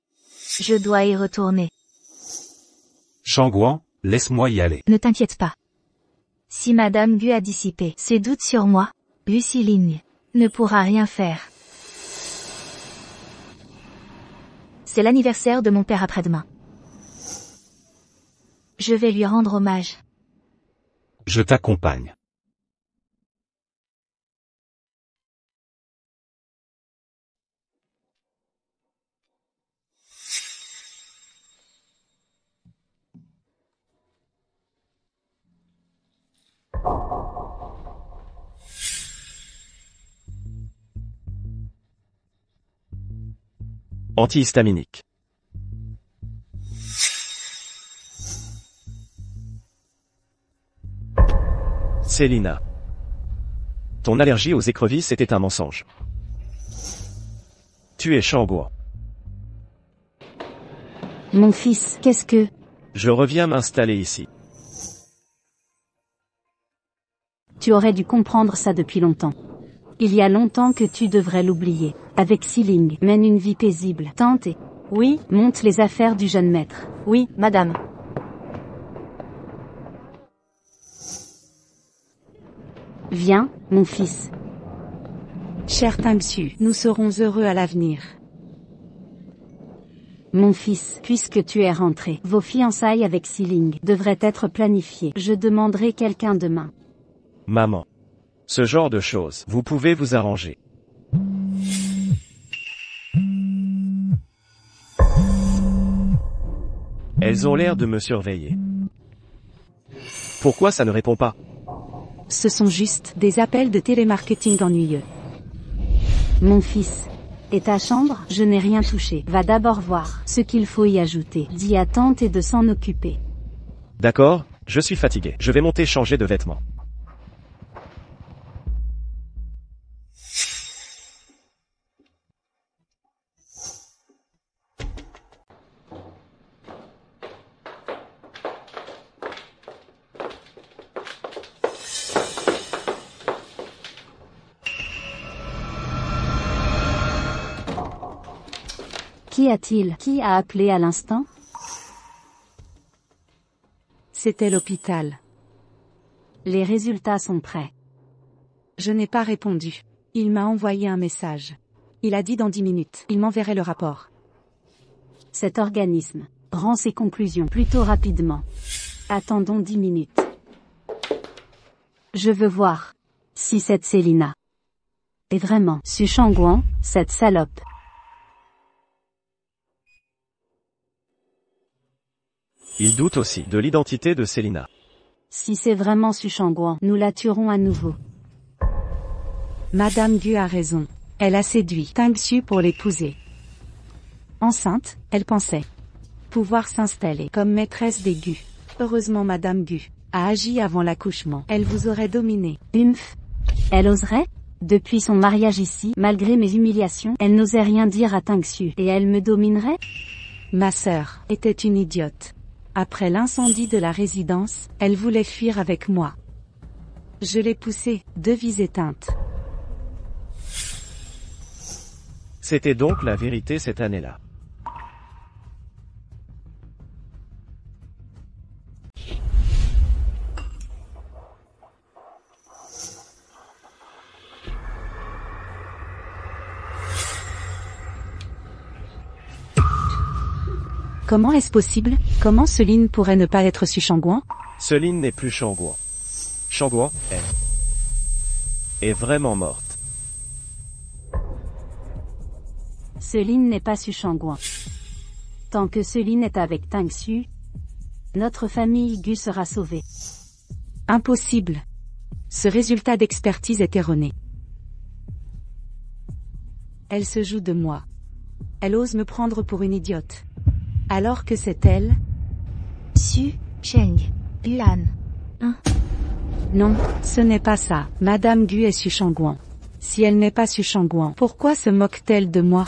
je dois y retourner. Shangguan, laisse-moi y aller. Ne t'inquiète pas. Si Madame Gu a dissipé ses doutes sur moi, Gu Xiling ne pourra rien faire. C'est l'anniversaire de mon père après-demain. Je vais lui rendre hommage. Je t'accompagne. Antihistaminique. Selina. Ton allergie aux écrevisses était un mensonge. Tu es Shangguan. Mon fils, qu'est-ce que... Je reviens m'installer ici. Tu aurais dû comprendre ça depuis longtemps. Il y a longtemps que tu devrais l'oublier. Avec Xiling, mène une vie paisible. Tante et... Oui, monte les affaires du jeune maître. Oui, madame. Viens, mon fils. Cher Tangxu, nous serons heureux à l'avenir. Mon fils, puisque tu es rentré, vos fiançailles avec Xiling devraient être planifiées. Je demanderai quelqu'un demain. Maman. Ce genre de choses, vous pouvez vous arranger. Elles ont l'air de me surveiller. Pourquoi ça ne répond pas? Ce sont juste des appels de télémarketing ennuyeux. Mon fils. Et ta chambre? Je n'ai rien touché. Va d'abord voir ce qu'il faut y ajouter. Dis à tante et de s'en occuper. D'accord, je suis fatigué. Je vais monter changer de vêtements. Qu'y a-t-il? Qui a appelé à l'instant? C'était l'hôpital. Les résultats sont prêts. Je n'ai pas répondu. Il m'a envoyé un message. Il a dit dans 10 minutes, il m'enverrait le rapport. Cet organisme rend ses conclusions plutôt rapidement. Attendons 10 minutes. Je veux voir si cette Selina est vraiment Su Shangguan, cette salope. Il doute aussi de l'identité de Selina. Si c'est vraiment Su Shangguan, nous la tuerons à nouveau. Madame Gu a raison. Elle a séduit Tangxu pour l'épouser. Enceinte, elle pensait pouvoir s'installer comme maîtresse des Gu. Heureusement Madame Gu a agi avant l'accouchement. Elle vous aurait dominé. Humph. Elle oserait? Depuis son mariage ici, malgré mes humiliations, elle n'osait rien dire à Tangxu. Et elle me dominerait? Ma sœur était une idiote. Après l'incendie de la résidence, elle voulait fuir avec moi. Je l'ai poussée, devise éteinte. C'était donc la vérité cette année-là. Comment est-ce possible? Comment Céline pourrait ne pas être su Shangguan? Céline n'est plus Shangguan. Shangguan, est vraiment morte. Céline n'est pas su Shangguan. Tant que Céline est avec Tang Xu, notre famille Gu sera sauvée. Impossible. Ce résultat d'expertise est erroné. Elle se joue de moi. Elle ose me prendre pour une idiote. Alors que c'est elle. Xu, Cheng, Yuan. Non, ce n'est pas ça. Madame Gu est Su Shangguan. Si elle n'est pas Su Shangguan, pourquoi se moque-t-elle de moi?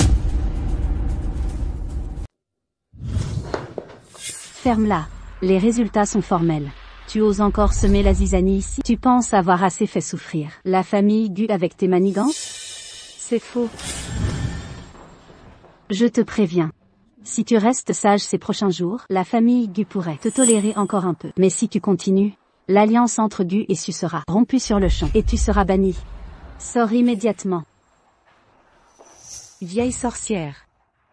Ferme-la. Les résultats sont formels. Tu oses encore semer la zizanie ici? Tu penses avoir assez fait souffrir la famille Gu avec tes manigances? C'est faux. Je te préviens. Si tu restes sage ces prochains jours, la famille Gu pourrait te tolérer encore un peu. Mais si tu continues, l'alliance entre Gu et Su sera rompue sur le champ et tu seras banni. Sors immédiatement. Vieille sorcière.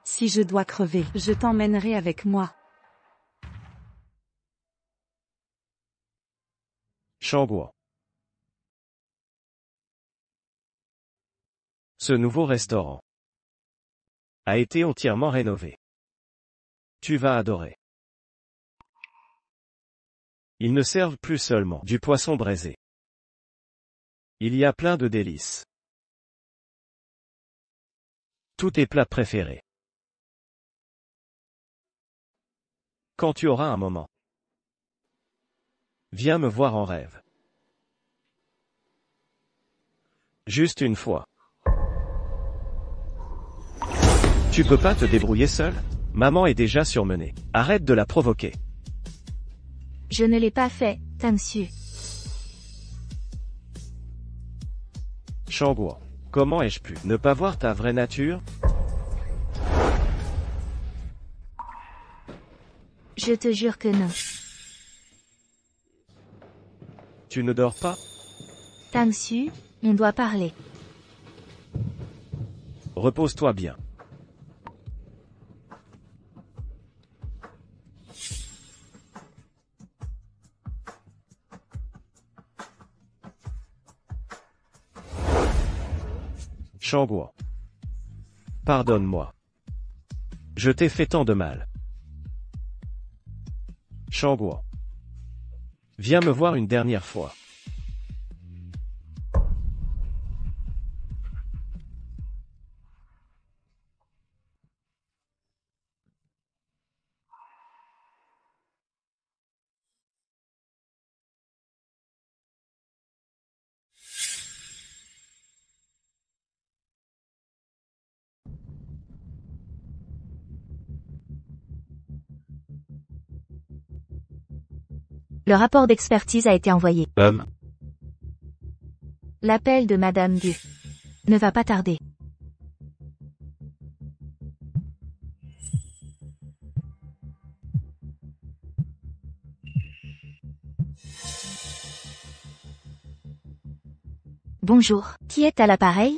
Si je dois crever, je t'emmènerai avec moi. Shangguan. Ce nouveau restaurant a été entièrement rénové. Tu vas adorer. Ils ne servent plus seulement du poisson braisé. Il y a plein de délices. Tous tes plats préférés. Quand tu auras un moment, viens me voir en rêve. Juste une fois. Tu peux pas te débrouiller seul? Maman est déjà surmenée. Arrête de la provoquer. Je ne l'ai pas fait, Tang Xu. Shangguan, comment ai-je pu ne pas voir ta vraie nature? Je te jure que non. Tu ne dors pas? Tang Xu, on doit parler. Repose-toi bien. Shangguan. Pardonne-moi. Je t'ai fait tant de mal. Shangguan. Viens me voir une dernière fois. Le rapport d'expertise a été envoyé. L'appel de Madame Gu ne va pas tarder. Bonjour, qui est à l'appareil?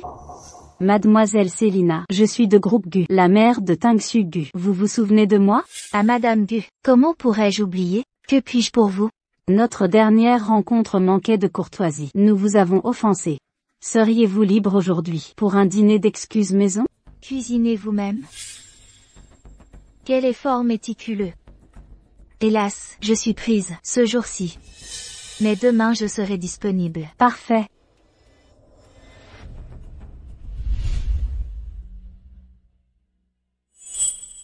Mademoiselle Célina, je suis de groupe Gu, la mère de Tang Xu Gu. Vous vous souvenez de moi? À Madame Gu, comment pourrais-je oublier? Que puis-je pour vous? Notre dernière rencontre manquait de courtoisie. Nous vous avons offensé. Seriez-vous libre aujourd'hui pour un dîner d'excuses maison? Cuisinez vous-même. Quel effort méticuleux. Hélas, je suis prise, ce jour-ci. Mais demain je serai disponible. Parfait.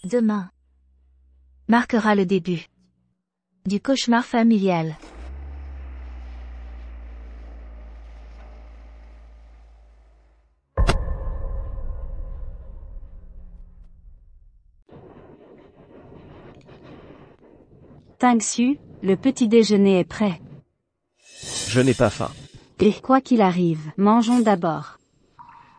Demain marquera le début du cauchemar familial. Tingsu, le petit déjeuner est prêt. Je n'ai pas faim. Et quoi qu'il arrive, mangeons d'abord.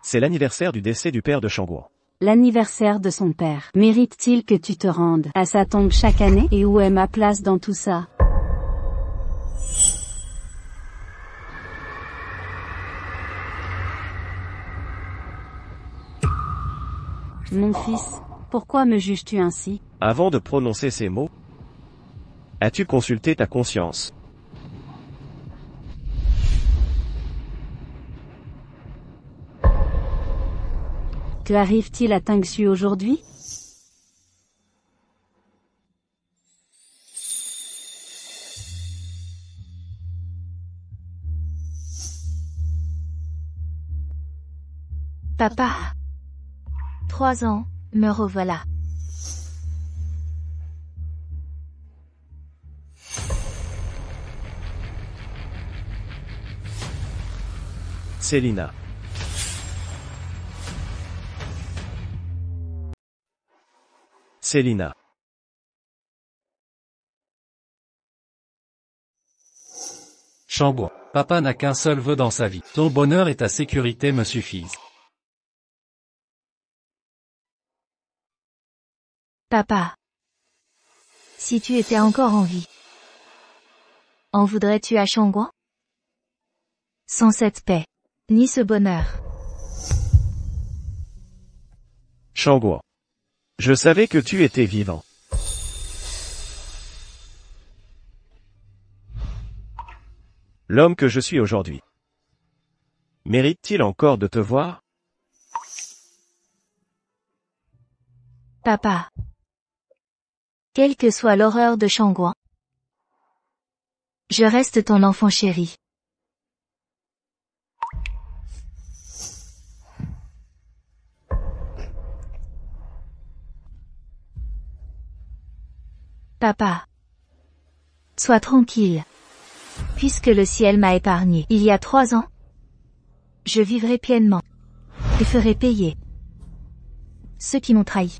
C'est l'anniversaire du décès du père de Shangguan. L'anniversaire de son père. Mérite-t-il que tu te rendes à sa tombe chaque année? Et où est ma place dans tout ça? Mon fils, pourquoi me juges-tu ainsi? Avant de prononcer ces mots, as-tu consulté ta conscience? Que arrive-t-il à Tingsu aujourd'hui? Papa. 3 ans, me revoilà. Selina. Selina. Shangguan. Papa n'a qu'un seul vœu dans sa vie. Ton bonheur et ta sécurité me suffisent. Papa. Si tu étais encore en vie, en voudrais-tu à Shangguan? Sans cette paix, ni ce bonheur. Shangguan. Je savais que tu étais vivant. L'homme que je suis aujourd'hui. Mérite-t-il encore de te voir? Papa. Quelle que soit l'horreur de Shangguan, je reste ton enfant chéri. Papa. Sois tranquille. Puisque le ciel m'a épargné il y a 3 ans, je vivrai pleinement et ferai payer ceux qui m'ont trahi.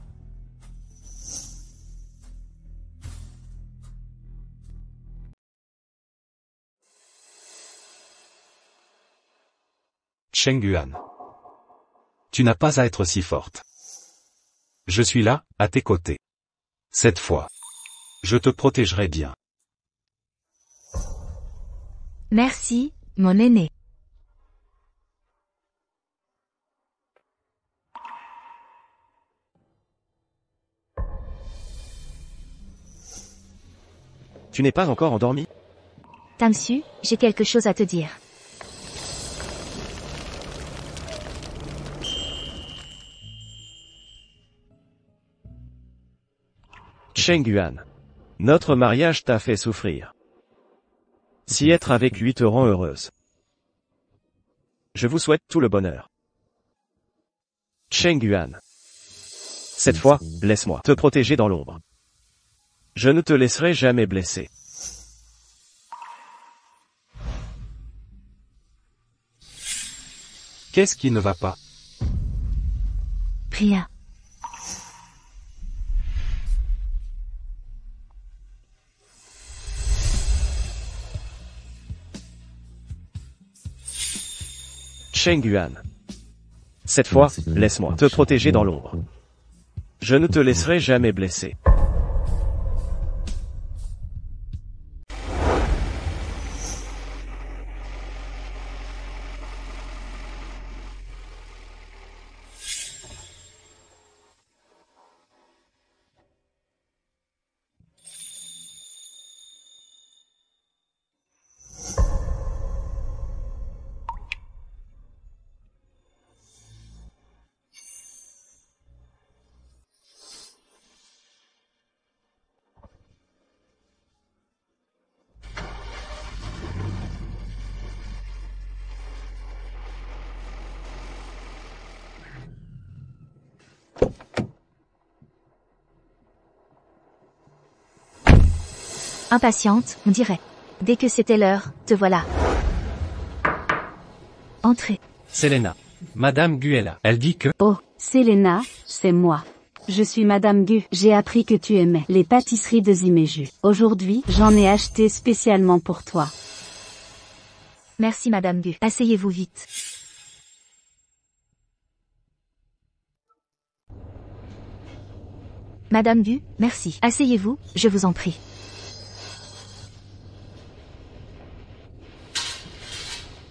Chengguan. Tu n'as pas à être si forte. Je suis là, à tes côtés. Cette fois, je te protégerai bien. Merci, mon aîné. Tu n'es pas encore endormi? Tingsu, j'ai quelque chose à te dire. Chengguan. Notre mariage t'a fait souffrir. Si être avec lui te rend heureuse, je vous souhaite tout le bonheur. Chengguan. Cette fois, laisse-moi te protéger dans l'ombre. Je ne te laisserai jamais blesser. Qu'est-ce qui ne va pas? Rien. Chengguan. Cette fois, laisse-moi te protéger dans l'ombre. Je ne te laisserai jamais blesser. Impatiente, on dirait. Dès que c'était l'heure, te voilà. Entrez. Selena. Madame Guella. Elle dit que... Oh, Selena, c'est moi. Je suis Madame Gu. J'ai appris que tu aimais les pâtisseries de Zimeju. Aujourd'hui, j'en ai acheté spécialement pour toi. Merci Madame Gu. Asseyez-vous vite. Madame Gu, merci. Asseyez-vous, je vous en prie.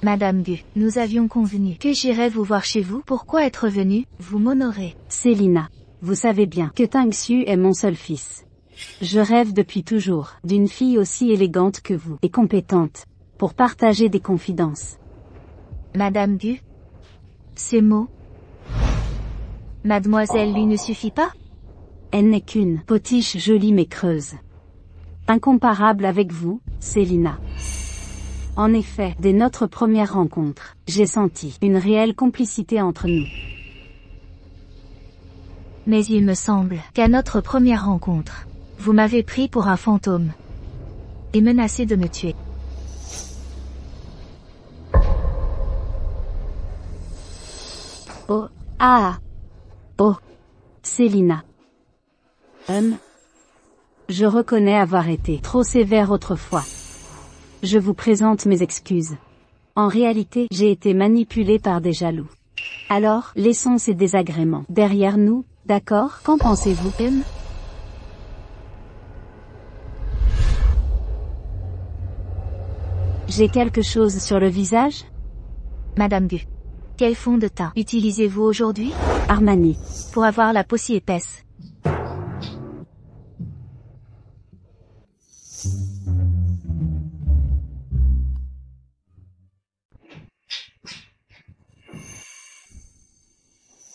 Madame Gu, nous avions convenu que j'irais vous voir chez vous. Pourquoi être venu, vous m'honorez. Célina, vous savez bien que Tangxu est mon seul fils. Je rêve depuis toujours d'une fille aussi élégante que vous et compétente pour partager des confidences. Madame Gu, ces mots. Mademoiselle lui ne suffit pas? Elle n'est qu'une potiche jolie mais creuse. Incomparable avec vous, Célina. En effet, dès notre première rencontre, j'ai senti une réelle complicité entre nous. Mais il me semble qu'à notre première rencontre, vous m'avez pris pour un fantôme et menacé de me tuer. Oh, ah, oh, Célina. Je reconnais avoir été trop sévère autrefois. Je vous présente mes excuses. En réalité, j'ai été manipulée par des jaloux. Alors, laissons ces désagréments derrière nous, d'accord? Qu'en pensez-vous, J'ai quelque chose sur le visage? Madame Gu, quel fond de teint utilisez-vous aujourd'hui? Armani. Pour avoir la peau si épaisse.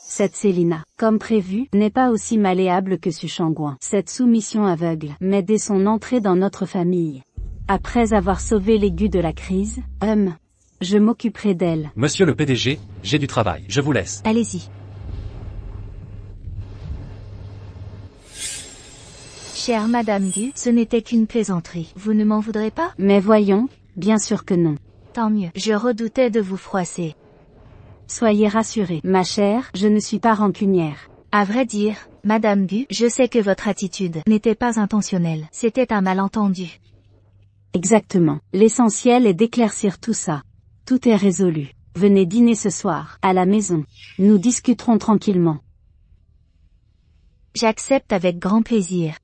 Cette Célina, comme prévu, n'est pas aussi malléable que Su Shangguan. Cette soumission aveugle, mais dès son entrée dans notre famille. Après avoir sauvé les Gu de la crise, je m'occuperai d'elle. Monsieur le PDG, j'ai du travail, je vous laisse. Allez-y. Chère Madame Gu, ce n'était qu'une plaisanterie. Vous ne m'en voudrez pas? Mais voyons, bien sûr que non. Tant mieux. Je redoutais de vous froisser. Soyez rassurée, ma chère, je ne suis pas rancunière. À vrai dire, Madame Gu, je sais que votre attitude n'était pas intentionnelle. C'était un malentendu. Exactement. L'essentiel est d'éclaircir tout ça. Tout est résolu. Venez dîner ce soir, à la maison. Nous discuterons tranquillement. J'accepte avec grand plaisir.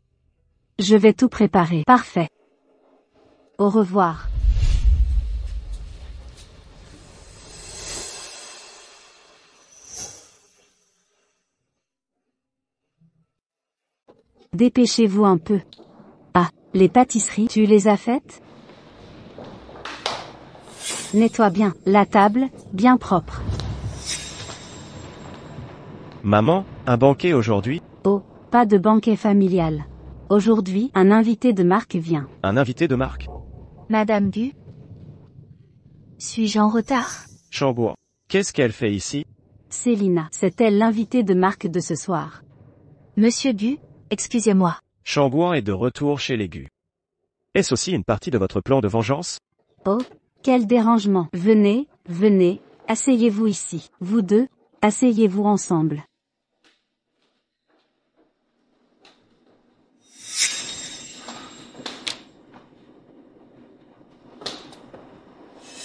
Je vais tout préparer. Parfait. Au revoir. Dépêchez-vous un peu. Ah, les pâtisseries, tu les as faites? Nettoie bien, la table, bien propre. Maman, un banquet aujourd'hui? Oh, pas de banquet familial. Aujourd'hui, un invité de marque vient. Un invité de marque? Madame Gu? Suis-je en retard? Shangguan. Qu'est-ce qu'elle fait ici? Célina, c'est elle l'invité de marque de ce soir. Monsieur Gu, excusez-moi. Shangguan est de retour chez les Gu. Est-ce aussi une partie de votre plan de vengeance? Oh, quel dérangement. Venez, venez, asseyez-vous ici. Vous deux, asseyez-vous ensemble.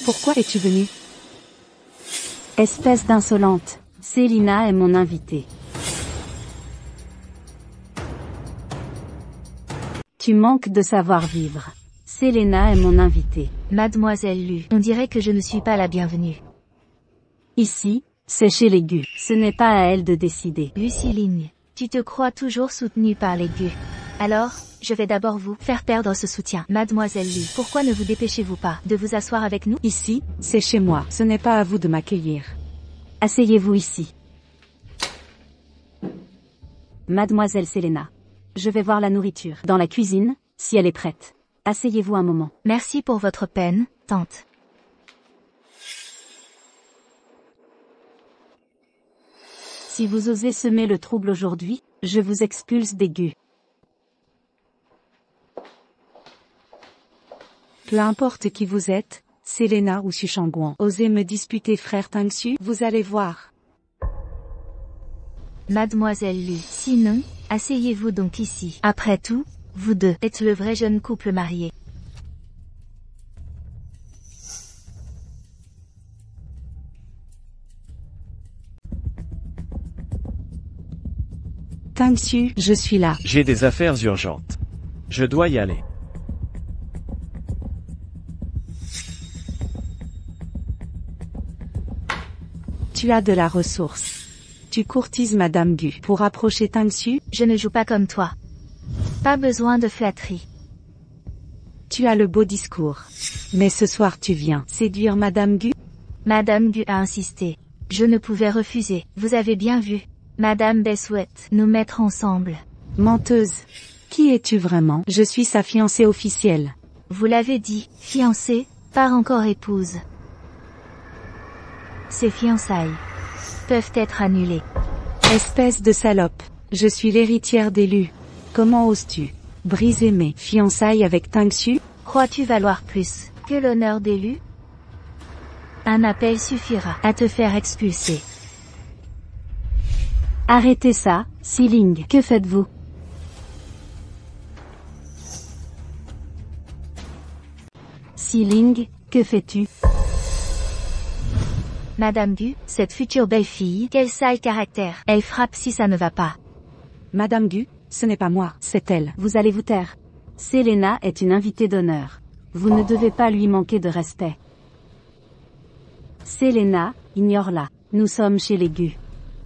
Pourquoi es-tu venue? Espèce d'insolente. Célina est mon invitée. Tu manques de savoir-vivre. Célina est mon invitée. Mademoiselle Lu, on dirait que je ne suis pas la bienvenue. Ici, c'est chez les Gu. Ce n'est pas à elle de décider. Luciline, tu te crois toujours soutenue par les Gu. Alors, je vais d'abord vous faire perdre ce soutien. Mademoiselle Lu, pourquoi ne vous dépêchez-vous pas de vous asseoir avec nous? Ici, c'est chez moi. Ce n'est pas à vous de m'accueillir. Asseyez-vous ici. Mademoiselle Célina. Je vais voir la nourriture dans la cuisine, si elle est prête. Asseyez-vous un moment. Merci pour votre peine, tante. Si vous osez semer le trouble aujourd'hui, je vous expulse des Gu. Peu importe qui vous êtes, Célina ou Su Shangguan, osez me disputer frère Tangxu, vous allez voir. Mademoiselle Lu. Sinon, asseyez-vous donc ici. Après tout, vous deux êtes le vrai jeune couple marié. Tingsu, je suis là. J'ai des affaires urgentes. Je dois y aller. Tu as de la ressource. Tu courtises Madame Gu pour approcher Tingsu. Je ne joue pas comme toi. Pas besoin de flatterie. Tu as le beau discours. Mais ce soir tu viens séduire Madame Gu. Madame Gu a insisté. Je ne pouvais refuser, vous avez bien vu. Madame Bay souhaite nous mettre ensemble. Menteuse. Qui es-tu vraiment? Je suis sa fiancée officielle. Vous l'avez dit, fiancée, pas encore épouse. Ces fiançailles peuvent être annulées. Espèce de salope. Je suis l'héritière d'élu. Comment oses-tu briser mes fiançailles avec Tingsu? Crois-tu valoir plus que l'honneur d'élu? Un appel suffira à te faire expulser. Arrêtez ça, Siling. Que faites-vous? Siling, que fais-tu? Madame Gu, cette future belle-fille, quel sale caractère. Elle frappe si ça ne va pas. Madame Gu, ce n'est pas moi, c'est elle. Vous allez vous taire. Selena est une invitée d'honneur. Vous ne devez pas lui manquer de respect. Selena, ignore-la. Nous sommes chez les Gu.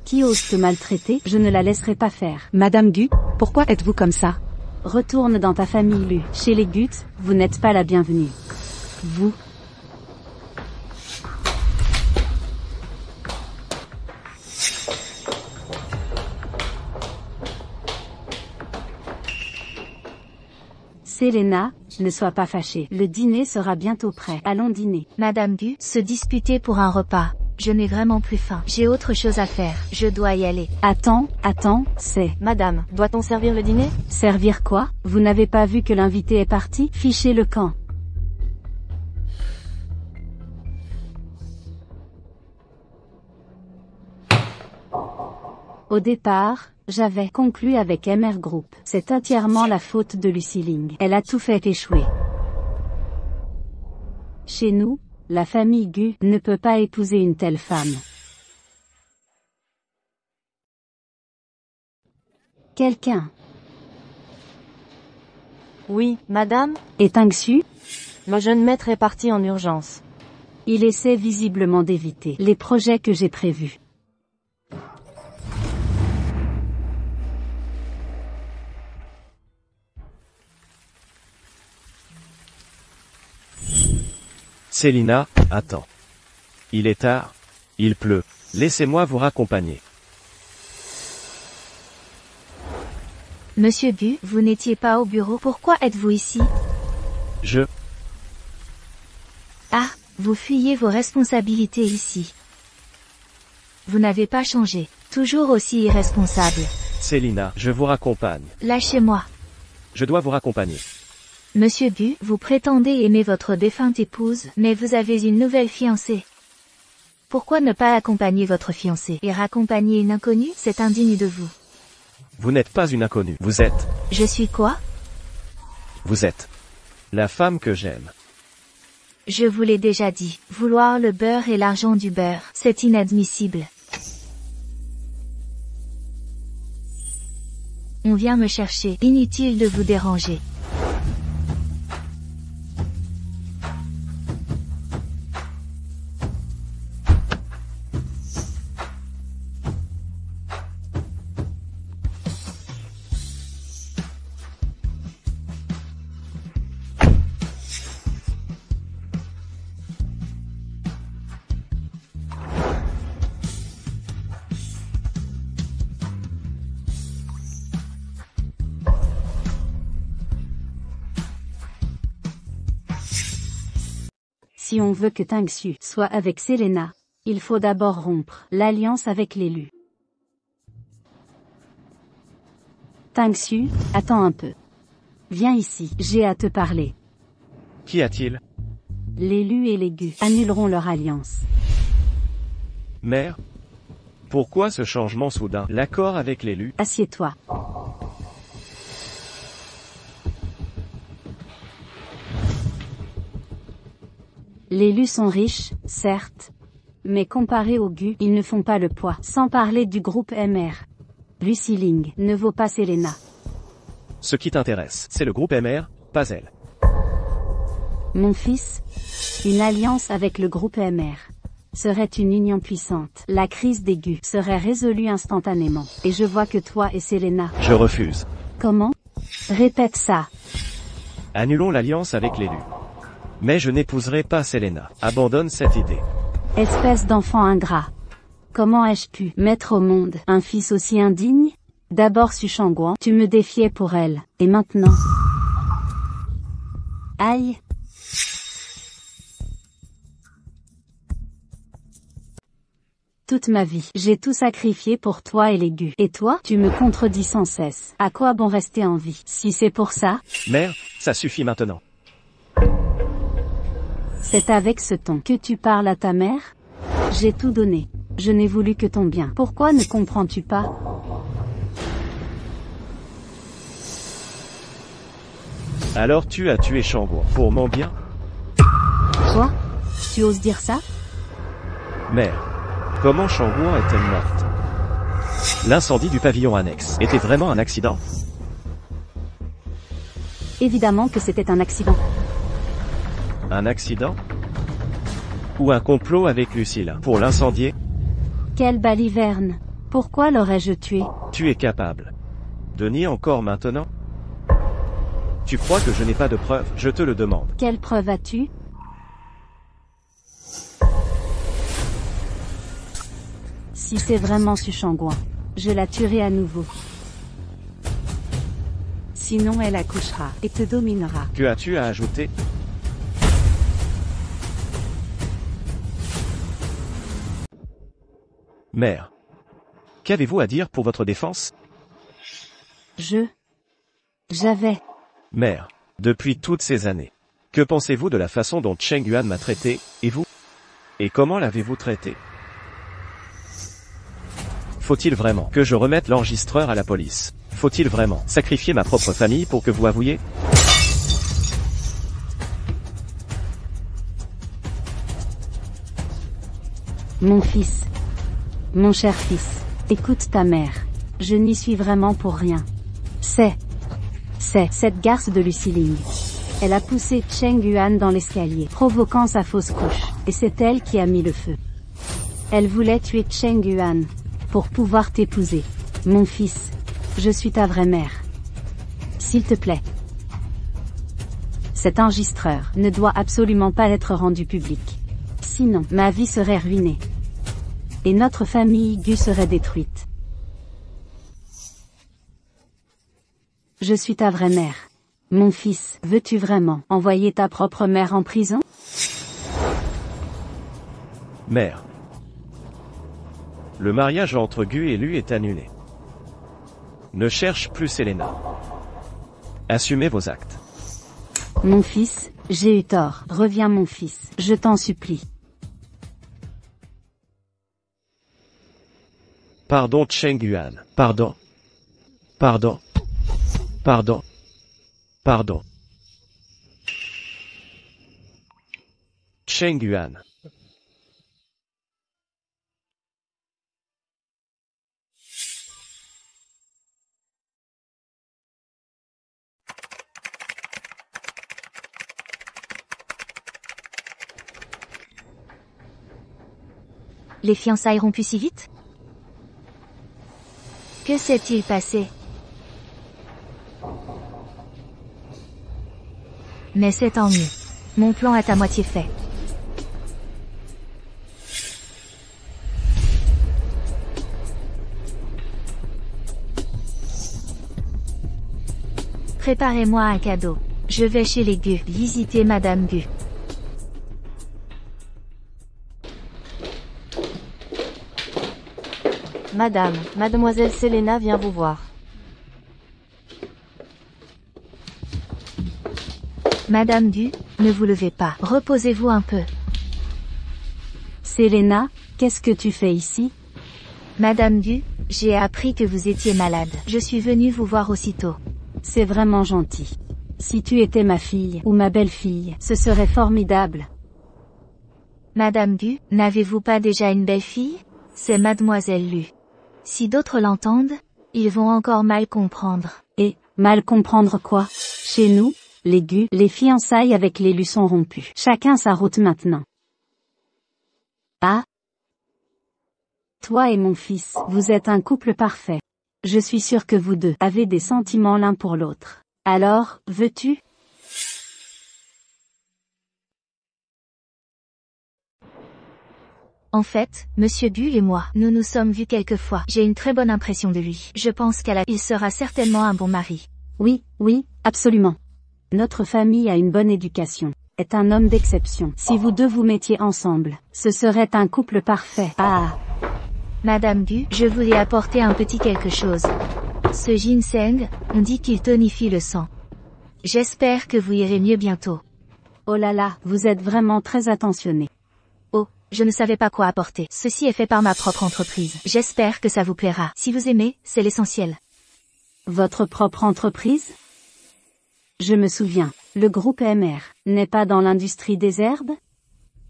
Qui ose te maltraiter? Je ne la laisserai pas faire. Madame Gu, pourquoi êtes-vous comme ça? Retourne dans ta famille Lu. Chez les Gut, vous n'êtes pas la bienvenue. Vous. Selena, ne sois pas fâchée. Le dîner sera bientôt prêt. Allons dîner. Madame Gu, se disputer pour un repas. Je n'ai vraiment plus faim. J'ai autre chose à faire. Je dois y aller. Attends, c'est... Madame, doit-on servir le dîner? Servir quoi? Vous n'avez pas vu que l'invité est parti? Fichez le camp. Au départ, j'avais conclu avec MR Group. C'est entièrement la faute de Lucy Ling. Elle a tout fait échouer. Chez nous, la famille Gu ne peut pas épouser une telle femme. Quelqu'un. Oui, madame? Et Tingsu? Le jeune maître est parti en urgence. Il essaie visiblement d'éviter les projets que j'ai prévus. Selina, attends. Il est tard. Il pleut. Laissez-moi vous raccompagner. Monsieur Gu, vous n'étiez pas au bureau. Pourquoi êtes-vous ici? Ah, vous fuyez vos responsabilités ici. Vous n'avez pas changé. Toujours aussi irresponsable. Selina, je vous raccompagne. Lâchez-moi. Je dois vous raccompagner. Monsieur Gu, vous prétendez aimer votre défunte épouse, mais vous avez une nouvelle fiancée. Pourquoi ne pas accompagner votre fiancée et raccompagner une inconnue? C'est indigne de vous. Vous n'êtes pas une inconnue. Vous êtes. Je suis quoi? Vous êtes. La femme que j'aime. Je vous l'ai déjà dit. Vouloir le beurre et l'argent du beurre, c'est inadmissible. On vient me chercher. Inutile de vous déranger. Si on veut que Tingsu soit avec Selena, il faut d'abord rompre l'alliance avec l'élu. Tingsu, attends un peu. Viens ici, j'ai à te parler. Qu'y a-t-il? L'élu et les Gu annuleront leur alliance. Mère? Pourquoi ce changement soudain? L'accord avec l'élu? Assieds-toi. Les Lus sont riches, certes. Mais comparés aux Gu, ils ne font pas le poids. Sans parler du groupe MR. Lucy Ling ne vaut pas Selena. Ce qui t'intéresse, c'est le groupe MR, pas elle. Mon fils, une alliance avec le groupe MR serait une union puissante. La crise des Gu serait résolue instantanément. Et je vois que toi et Selena. Je refuse. Comment? Répète ça. Annulons l'alliance avec l'élu. Mais je n'épouserai pas Selena. Abandonne cette idée. Espèce d'enfant ingrat. Comment ai-je pu mettre au monde un fils aussi indigne? D'abord Su Shangguan, tu me défiais pour elle. Et maintenant? Aïe. Toute ma vie, j'ai tout sacrifié pour toi et les Gu. Et toi, tu me contredis sans cesse. À quoi bon rester en vie, si c'est pour ça? Mère, ça suffit maintenant. C'est avec ce ton que tu parles à ta mère? J'ai tout donné. Je n'ai voulu que ton bien. Pourquoi ne comprends-tu pas? Alors tu as tué Shangguan pour mon bien? Quoi? Tu oses dire ça? Mère, comment Shangguan est-elle morte? L'incendie du pavillon annexe était vraiment un accident? Évidemment que c'était un accident. Un accident? Ou un complot avec Lucille pour l'incendier? Quelle baliverne! Pourquoi l'aurais-je tué? Tu es capable de nier encore maintenant? Tu crois que je n'ai pas de preuves? Je te le demande. Quelle preuve as-tu? Si c'est vraiment Su Shangguan, je la tuerai à nouveau. Sinon elle accouchera et te dominera. Que as-tu à ajouter? Mère, qu'avez-vous à dire pour votre défense? J'avais. Mère, depuis toutes ces années, que pensez-vous de la façon dont Cheng Yuan m'a traité, et vous? Et comment l'avez-vous traité? Faut-il vraiment que je remette l'enregistreur à la police? Faut-il vraiment sacrifier ma propre famille pour que vous avouiez? Mon fils. Mon cher fils, écoute ta mère. Je n'y suis vraiment pour rien. C'est cette garce de Lucy Ling. Elle a poussé Cheng Yuan dans l'escalier, provoquant sa fausse couche, et c'est elle qui a mis le feu. Elle voulait tuer Cheng Yuan pour pouvoir t'épouser. Mon fils, je suis ta vraie mère. S'il te plaît. Cet enregistreur ne doit absolument pas être rendu public. Sinon, ma vie serait ruinée. Et notre famille Gu serait détruite. Je suis ta vraie mère. Mon fils, veux-tu vraiment envoyer ta propre mère en prison? Mère. Le mariage entre Gu et Lu est annulé. Ne cherche plus Selena. Assumez vos actes. Mon fils, j'ai eu tort. Reviens mon fils, je t'en supplie. Pardon Cheng Yuan. Pardon. Pardon. Pardon. Pardon. Cheng Yuan. Les fiançailles rompues si vite? Que s'est-il passé? Mais c'est tant mieux. Mon plan est à moitié fait. Préparez-moi un cadeau. Je vais chez les Gu, visiter Madame Gu. Madame, mademoiselle Selena vient vous voir. Madame Gu, ne vous levez pas. Reposez-vous un peu. Selena, qu'est-ce que tu fais ici? Madame Gu, j'ai appris que vous étiez malade. Je suis venue vous voir aussitôt. C'est vraiment gentil. Si tu étais ma fille, ou ma belle-fille, ce serait formidable. Madame Gu, n'avez-vous pas déjà une belle-fille? C'est Mademoiselle Lu. Si d'autres l'entendent, ils vont encore mal comprendre. Et, mal comprendre quoi? Chez nous, les Gu, les fiançailles avec les Lu sont rompues. Chacun sa route maintenant. Ah? Toi et mon fils, vous êtes un couple parfait. Je suis sûre que vous deux avez des sentiments l'un pour l'autre. Alors, veux-tu? En fait, Monsieur Gu et moi, nous nous sommes vus quelques fois. J'ai une très bonne impression de lui. Je pense il sera certainement un bon mari. Oui, absolument. Notre famille a une bonne éducation. Est un homme d'exception. Si vous deux vous mettiez ensemble, ce serait un couple parfait. Ah! Madame Gu, je voulais apporter un petit quelque chose. Ce ginseng, on dit qu'il tonifie le sang. J'espère que vous irez mieux bientôt. Oh là là, vous êtes vraiment très attentionné. Oh, je ne savais pas quoi apporter. Ceci est fait par ma propre entreprise. J'espère que ça vous plaira. Si vous aimez, c'est l'essentiel. Votre propre entreprise? Je me souviens, le groupe MR n'est pas dans l'industrie des herbes?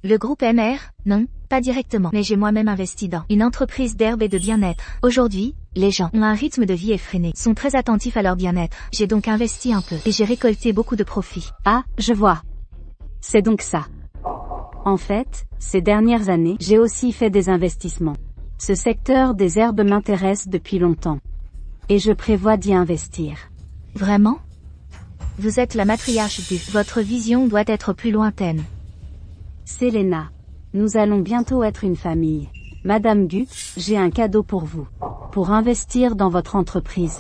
Le groupe MR, non, pas directement, mais j'ai moi-même investi dans une entreprise d'herbes et de bien-être. Aujourd'hui, les gens ont un rythme de vie effréné, sont très attentifs à leur bien-être. J'ai donc investi un peu, et j'ai récolté beaucoup de profits. Ah, je vois. C'est donc ça. En fait, ces dernières années, j'ai aussi fait des investissements. Ce secteur des herbes m'intéresse depuis longtemps. Et je prévois d'y investir. Vraiment? Vous êtes la matriarche Gu. Votre vision doit être plus lointaine. Selena, nous allons bientôt être une famille. Madame Gu, j'ai un cadeau pour vous. Pour investir dans votre entreprise.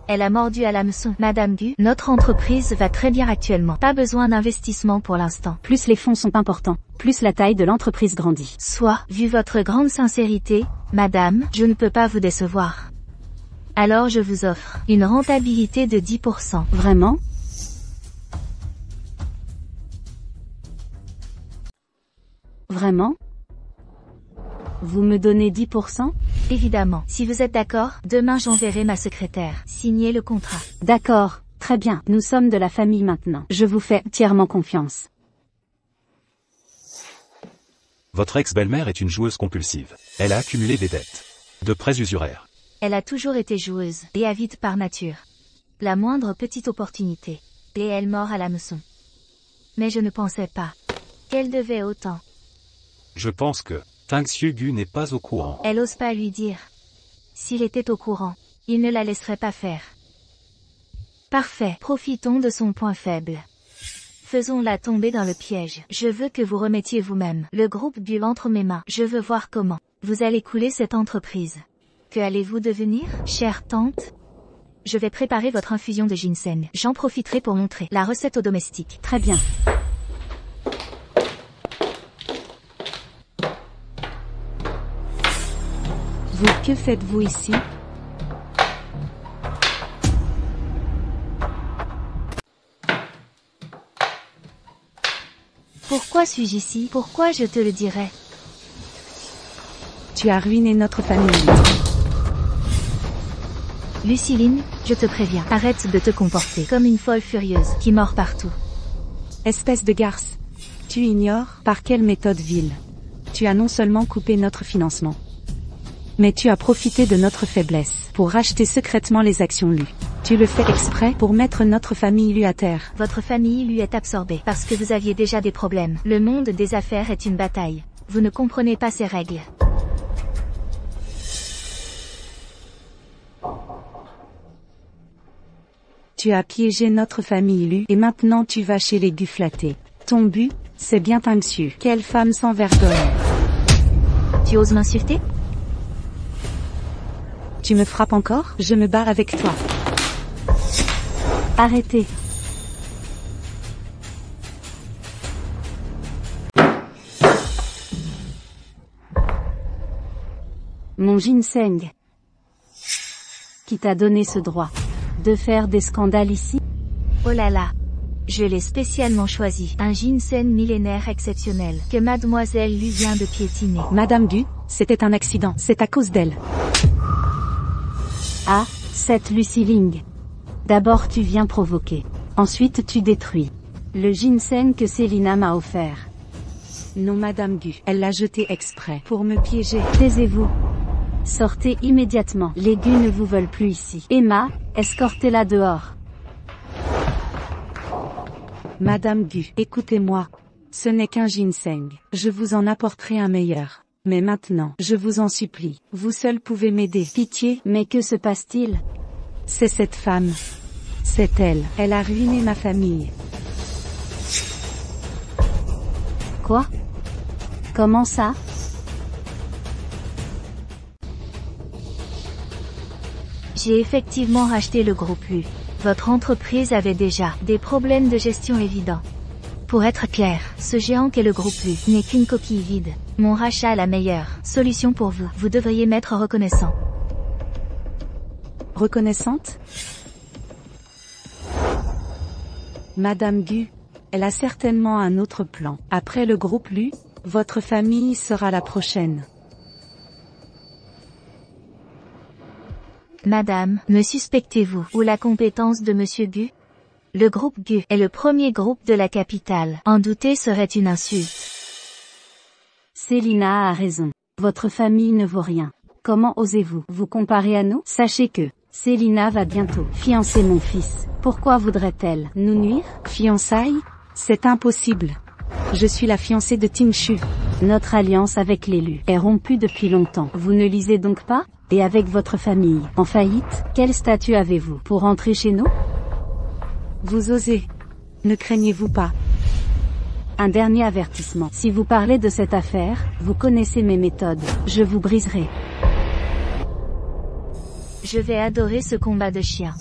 Elle a mordu à l'hameçon. Madame Gu, notre entreprise va très bien actuellement. Pas besoin d'investissement pour l'instant. Plus les fonds sont importants, plus la taille de l'entreprise grandit. Soit, vu votre grande sincérité, madame, je ne peux pas vous décevoir. Alors je vous offre une rentabilité de 10%. Vraiment? Vraiment? Vous me donnez 10%? Évidemment. Si vous êtes d'accord, demain j'enverrai ma secrétaire. Signez le contrat. D'accord, très bien. Nous sommes de la famille maintenant. Je vous fais entièrement confiance. Votre ex-belle-mère est une joueuse compulsive. Elle a accumulé des dettes. De prêts usuraires. Elle a toujours été joueuse, et avide par nature. La moindre petite opportunité, et elle mord à l'hameçon. Mais je ne pensais pas qu'elle devait autant. Je pense que Tang-Xiu Gu n'est pas au courant. Elle ose pas lui dire. S'il était au courant, il ne la laisserait pas faire. Parfait, profitons de son point faible. Faisons-la tomber dans le piège. Je veux que vous remettiez vous-même le groupe Gu entre mes mains. Je veux voir comment vous allez couler cette entreprise. Que allez-vous devenir, chère tante? Je vais préparer votre infusion de ginseng. J'en profiterai pour montrer la recette aux domestiques. Très bien. Vous, que faites-vous ici? Pourquoi suis-je ici? Pourquoi je te le dirais? Tu as ruiné notre famille. Luciline, je te préviens, arrête de te comporter comme une folle furieuse qui mord partout. Espèce de garce. Tu ignores par quelle méthode vile. Tu as non seulement coupé notre financement, mais tu as profité de notre faiblesse pour racheter secrètement les actions Lu. Tu le fais exprès pour mettre notre famille Lu à terre. Votre famille Lu est absorbée parce que vous aviez déjà des problèmes. Le monde des affaires est une bataille. Vous ne comprenez pas ces règles. Tu as piégé notre famille Lu et maintenant tu vas chez les Gu flattés. Ton but, c'est bien Tang-Xiu. Quelle femme sans vergogne. Tu oses m'insulter? Tu me frappes encore? Je me bats avec toi. Arrêtez. Mon ginseng. Qui t'a donné ce droit de faire des scandales ici? Oh là là. Je l'ai spécialement choisi. Un ginseng millénaire exceptionnel que Mademoiselle Lu vient de piétiner. Madame Gu, C'était un accident, c'est à cause d'elle. Ah, cette Lucy Ling. D'abord tu viens provoquer. Ensuite tu détruis. Le ginseng que Selina m'a offert. Non Madame Gu, elle l'a jeté exprès pour me piéger. Taisez-vous. Sortez immédiatement. Les Gu ne vous veulent plus ici. Emma, escortez-la dehors. Madame Gu, écoutez-moi. Ce n'est qu'un ginseng. Je vous en apporterai un meilleur. Mais maintenant, je vous en supplie, vous seul pouvez m'aider. Pitié, mais que se passe-t-il? C'est cette femme. C'est elle. Elle a ruiné ma famille. Quoi? Comment ça? J'ai effectivement racheté le groupe Lu. Votre entreprise avait déjà des problèmes de gestion évidents. Pour être clair, ce géant qu'est le groupe Lu n'est qu'une coquille vide. Mon rachat est la meilleure solution pour vous. Vous devriez m'être reconnaissant. Reconnaissante? Madame Gu, elle a certainement un autre plan. Après le groupe Lu, votre famille sera la prochaine. Madame, me suspectez-vous ou la compétence de Monsieur Gu? Le groupe Gu est le premier groupe de la capitale. En douter serait une insulte. Selina a raison. Votre famille ne vaut rien. Comment osez-vous vous comparer à nous? Sachez que Selina va bientôt fiancer mon fils. Pourquoi voudrait-elle nous nuire? Fiançailles? C'est impossible. Je suis la fiancée de Ting Shu. Notre alliance avec l'élu est rompue depuis longtemps. Vous ne lisez donc pas? Et avec votre famille en faillite, quel statut avez-vous pour entrer chez nous? Vous osez. Ne craignez-vous pas. Un dernier avertissement. Si vous parlez de cette affaire, vous connaissez mes méthodes. Je vous briserai. Je vais adorer ce combat de chiens.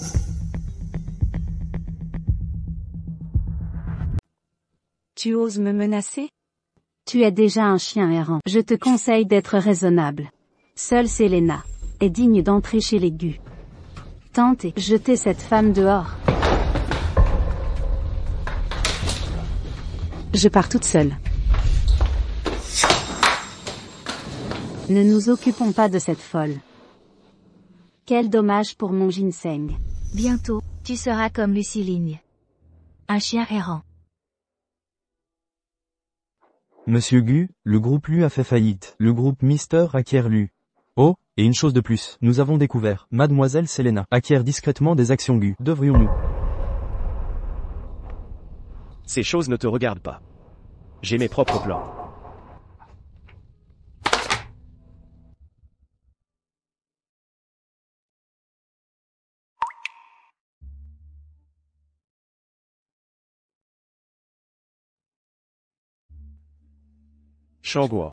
Tu oses me menacer? Tu es déjà un chien errant. Je te conseille d'être raisonnable. Seule Selena est digne d'entrer chez les Gu. Tente et jetez cette femme dehors. Je pars toute seule. Ne nous occupons pas de cette folle. Quel dommage pour mon ginseng. Bientôt, tu seras comme Lucy Ling. Un chien errant. Monsieur Gu, le groupe Lu a fait faillite. Le groupe Mister acquiert Lu. Oh, et une chose de plus, nous avons découvert, Mademoiselle Selena acquiert discrètement des actions Gu. Devrions-nous? Ces choses ne te regardent pas. J'ai mes propres plans. Shangguo.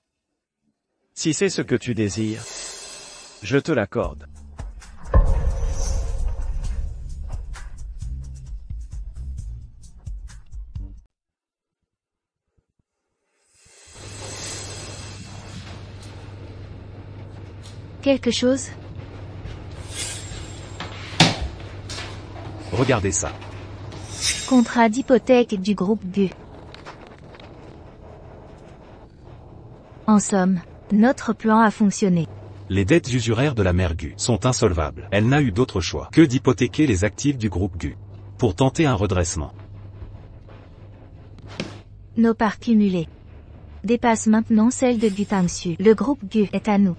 Si c'est ce que tu désires, je te l'accorde. Quelque chose? Regardez ça. Contrat d'hypothèque du groupe Gu. En somme, notre plan a fonctionné. Les dettes usuraires de la mère Gu sont insolvables. Elle n'a eu d'autre choix que d'hypothéquer les actifs du groupe Gu pour tenter un redressement. Nos parts cumulées dépassent maintenant celles de Gu Tangsu. Le groupe Gu est à nous.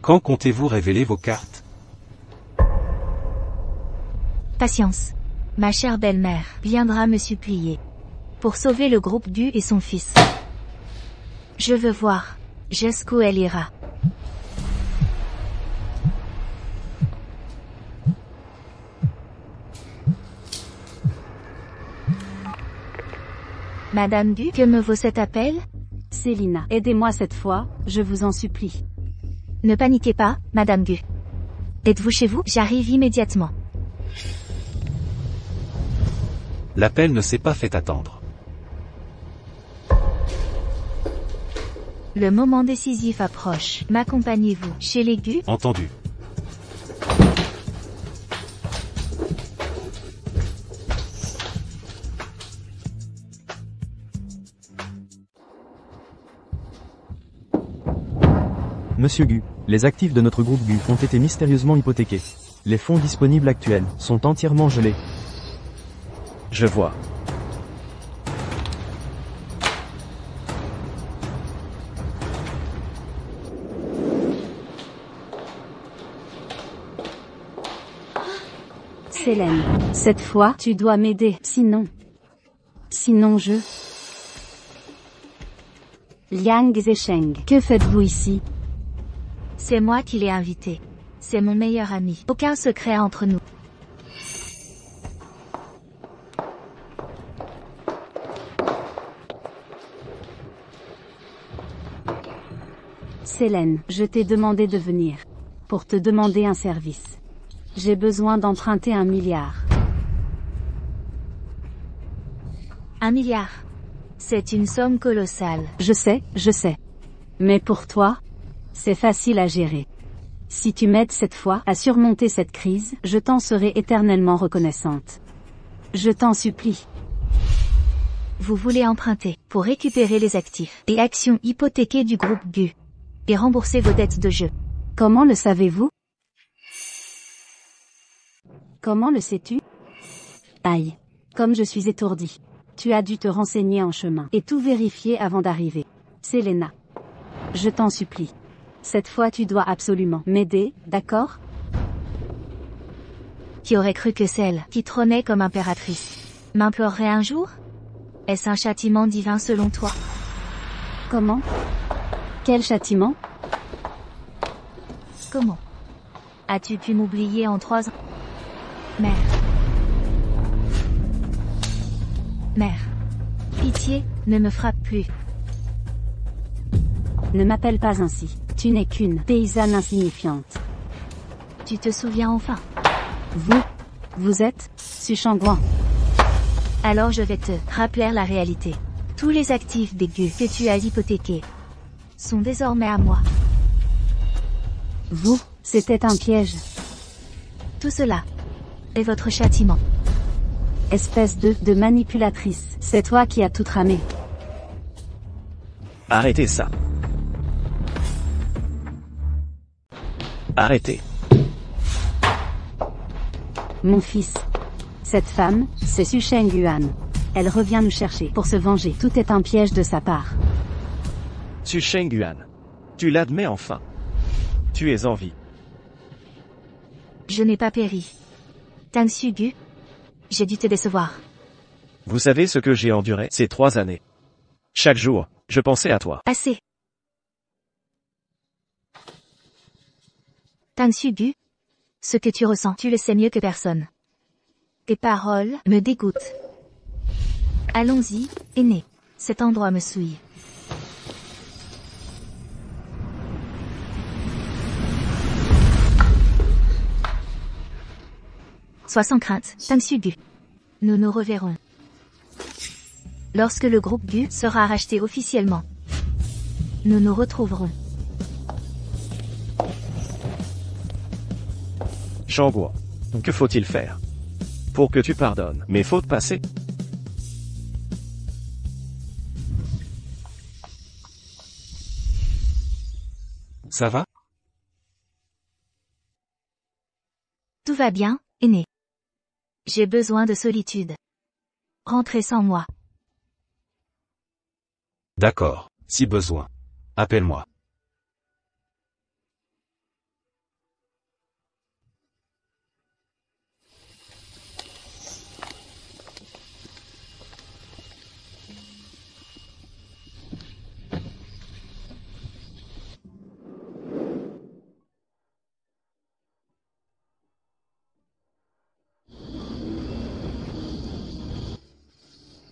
Quand comptez-vous révéler vos cartes? Patience. Ma chère belle-mère viendra me supplier pour sauver le groupe Gu et son fils. Je veux voir jusqu'où elle ira. Madame Gu, que me vaut cet appel? Selina, aidez-moi cette fois, je vous en supplie. Ne paniquez pas, Madame Gu. Êtes-vous chez vous? J'arrive immédiatement. L'appel ne s'est pas fait attendre. Le moment décisif approche. M'accompagnez-vous chez les Gu? Entendu. Monsieur Gu, les actifs de notre groupe Gu ont été mystérieusement hypothéqués. Les fonds disponibles actuels sont entièrement gelés. Je vois. Célène, cette fois, tu dois m'aider, sinon je... Liang Zesheng, que faites-vous ici? C'est moi qui l'ai invité. C'est mon meilleur ami. Aucun secret entre nous. Célène, je t'ai demandé de venir. Pour te demander un service. J'ai besoin d'emprunter 1 milliard. 1 milliard. C'est une somme colossale. Je sais. Mais pour toi, c'est facile à gérer. Si tu m'aides cette fois à surmonter cette crise, je t'en serai éternellement reconnaissante. Je t'en supplie. Vous voulez emprunter pour récupérer les actifs et actions hypothéquées du groupe Gu et rembourser vos dettes de jeu. Comment le savez-vous? Comment le sais-tu? Aïe. Comme je suis étourdi. Tu as dû te renseigner en chemin et tout vérifier avant d'arriver. Selena. Je t'en supplie. Cette fois tu dois absolument m'aider, d'accord? Qui aurait cru que celle qui trônait comme impératrice m'implorerait un jour? Est-ce un châtiment divin selon toi? Comment? Quel châtiment? Comment? As-tu pu m'oublier en 3 ans? Mère. Mère. Pitié, ne me frappe plus. Ne m'appelle pas ainsi. Tu n'es qu'une paysanne insignifiante. Tu te souviens enfin? Vous êtes Su Shangguan. Alors je vais te rappeler la réalité. Tous les actifs des Gu que tu as hypothéqués sont désormais à moi. C'était un piège. Tout cela est votre châtiment. Espèce de manipulatrice. C'est toi qui as tout tramé. Arrêtez ça. Arrêtez. Mon fils. Cette femme, c'est Su Shengyuan. Elle revient nous chercher pour se venger. Tout est un piège de sa part. Su Shengyuan. Tu l'admets enfin. Tu es en vie. Je n'ai pas péri. Tang Su-gu, j'ai dû te décevoir. Vous savez ce que j'ai enduré ces 3 années. Chaque jour, je pensais à toi. Assez. Tang Su-gu, ce que tu ressens, tu le sais mieux que personne. Tes paroles me dégoûtent. Allons-y, aîné. Cet endroit me souille. Sois sans crainte, Tang Su-gu. Nous nous reverrons. Lorsque le groupe Gu sera racheté officiellement, nous nous retrouverons. Shangguan. Que faut-il faire pour que tu pardonnes mes fautes passées? Ça va? Tout va bien, aîné. J'ai besoin de solitude. Rentrez sans moi. D'accord, si besoin. Appelle-moi.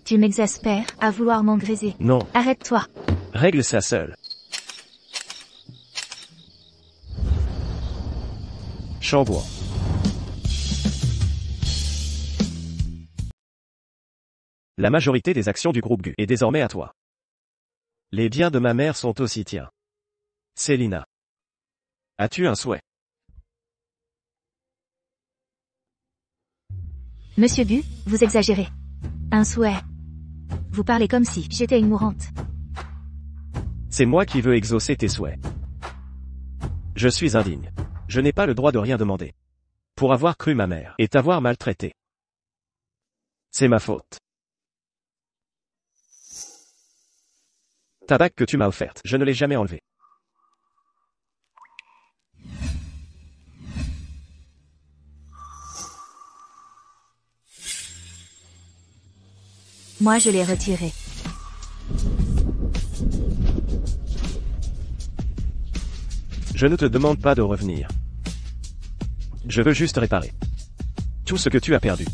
Tu m'exaspères à vouloir m'engraiser. Non. Arrête-toi. Règle ça seul. Shangguan. La majorité des actions du groupe Gu est désormais à toi. Les biens de ma mère sont aussi tiens. Selena. As-tu un souhait? Monsieur Gu, vous exagérez. Un souhait. Vous parlez comme si j'étais une mourante. C'est moi qui veux exaucer tes souhaits. Je suis indigne. Je n'ai pas le droit de rien demander. Pour avoir cru ma mère et t'avoir maltraité. C'est ma faute. Ta bague que tu m'as offerte, je ne l'ai jamais enlevée. Moi je l'ai retirée. Je ne te demande pas de revenir. Je veux juste réparer tout ce que tu as perdu.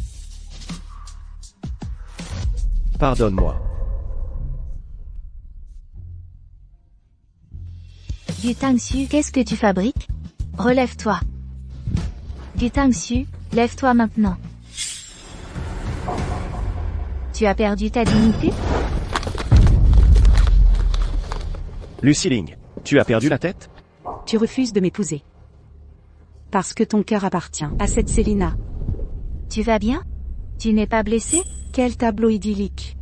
Pardonne-moi. Gu Tangxu, qu'est-ce que tu fabriques? Relève-toi. Gu Tangxu, lève-toi maintenant. Tu as perdu ta dignité? Lucy Ling, tu as perdu la tête? Tu refuses de m'épouser. Parce que ton cœur appartient à cette Selina. Tu vas bien? Tu n'es pas blessé? Quel tableau idyllique.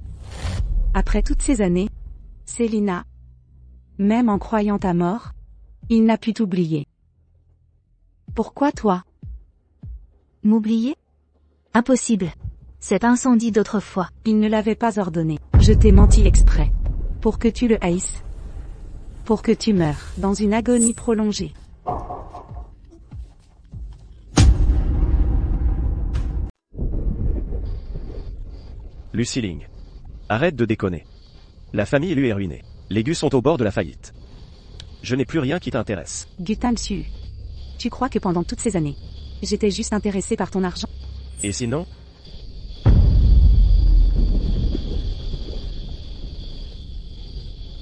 Après toutes ces années, Selina, même en croyant ta mort, il n'a pu t'oublier. Pourquoi toi? M'oublier? Impossible. Cet incendie d'autrefois. Il ne l'avait pas ordonné. Je t'ai menti exprès. Pour que tu le haïsses. Pour que tu meures dans une agonie prolongée. Lucy Ling. Arrête de déconner. La famille lui est ruinée. Les Gu sont au bord de la faillite. Je n'ai plus rien qui t'intéresse. Gu Tangxu. Tu crois que pendant toutes ces années, j'étais juste intéressé par ton argent? Et sinon?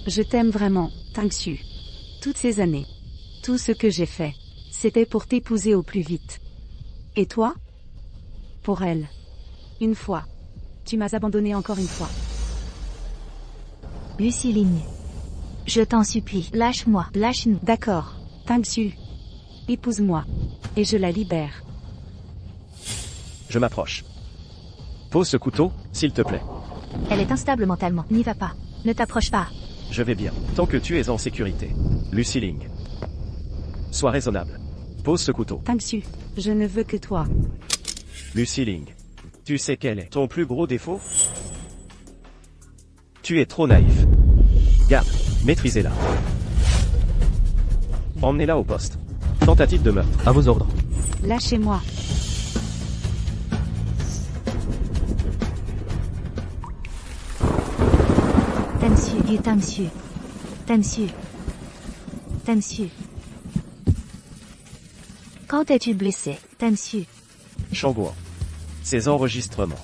Je t'aime vraiment, Tangxu. Toutes ces années. Tout ce que j'ai fait, c'était pour t'épouser au plus vite. Et toi? Pour elle. Une fois. Tu m'as abandonné encore une fois. Lucy Ling. Je t'en supplie, lâche-moi, lâche-nous. D'accord, Tangxu. Épouse-moi. Et je la libère. Je m'approche. Pose ce couteau, s'il te plaît. Elle est instable mentalement, n'y va pas. Ne t'approche pas. Je vais bien, tant que tu es en sécurité. Lucy Ling. Sois raisonnable. Pose ce couteau. Tangxu, je ne veux que toi. Lucy Ling. Tu sais quel est ton plus gros défaut? Tu es trop naïf. Garde, maîtrisez-la. Emmenez-la au poste. Tentative de meurtre. À vos ordres. Lâchez-moi. Tangxu, Gu Tangxu. Tangxu. Tangxu. Quand es-tu blessé, Tangxu? Shangguan. Ces enregistrements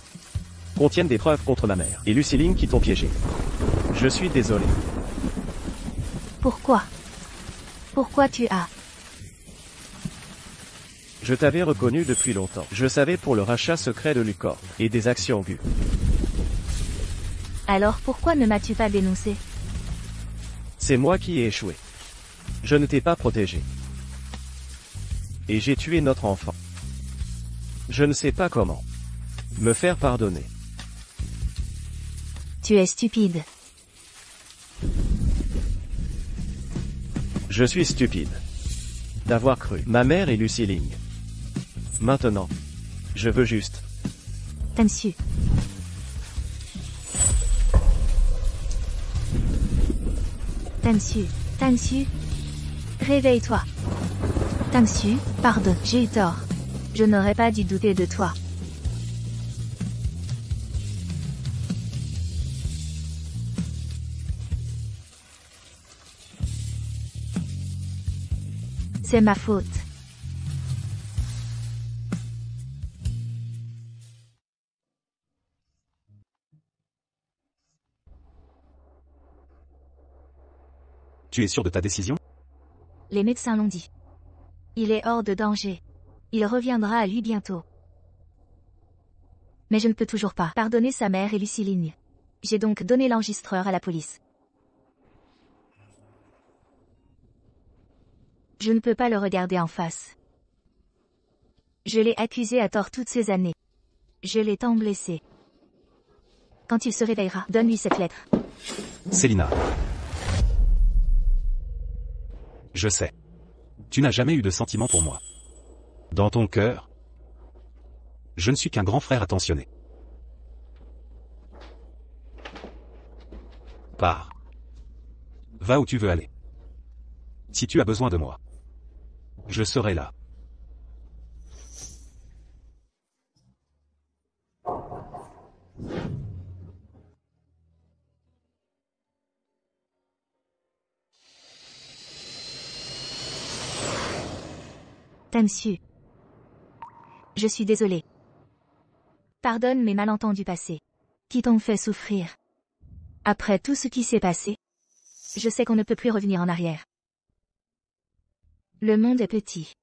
contiennent des preuves contre ma mère et Lucy Ling qui t'ont piégé. Je suis désolé. Pourquoi? Pourquoi tu as? Je t'avais reconnu depuis longtemps. Je savais pour le rachat secret de Lucor et des actions Gu. Alors pourquoi ne m'as-tu pas dénoncé? C'est moi qui ai échoué. Je ne t'ai pas protégé. Et j'ai tué notre enfant. Je ne sais pas comment me faire pardonner. Tu es stupide. Je suis stupide d'avoir cru ma mère et Lucy Ling. Maintenant, je veux juste. Tangxu. Tangxu. Tangxu. Réveille-toi. Tangxu, pardon, j'ai eu tort. Je n'aurais pas dû douter de toi. C'est ma faute. Tu es sûr de ta décision? Les médecins l'ont dit. Il est hors de danger. Il reviendra à lui bientôt. Mais je ne peux toujours pas pardonner sa mère et Lucy Ling. J'ai donc donné l'enregistreur à la police. Je ne peux pas le regarder en face. Je l'ai accusé à tort toutes ces années. Je l'ai tant blessé. Quand il se réveillera, donne-lui cette lettre. Selina. Je sais. Tu n'as jamais eu de sentiment pour moi. Dans ton cœur, je ne suis qu'un grand frère attentionné. Pars. Va où tu veux aller. Si tu as besoin de moi, je serai là. Tamsu. Je suis désolée. Pardonne mes malentendus passés. Qui t'ont fait souffrir. Après tout ce qui s'est passé, je sais qu'on ne peut plus revenir en arrière. Le monde est petit.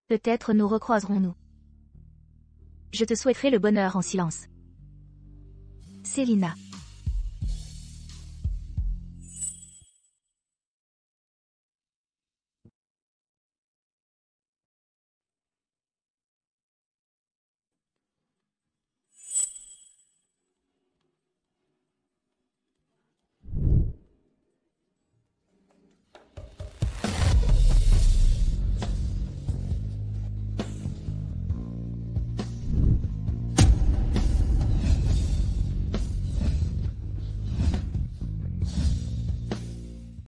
Peut-être nous recroiserons-nous. Je te souhaiterai le bonheur en silence. Selina.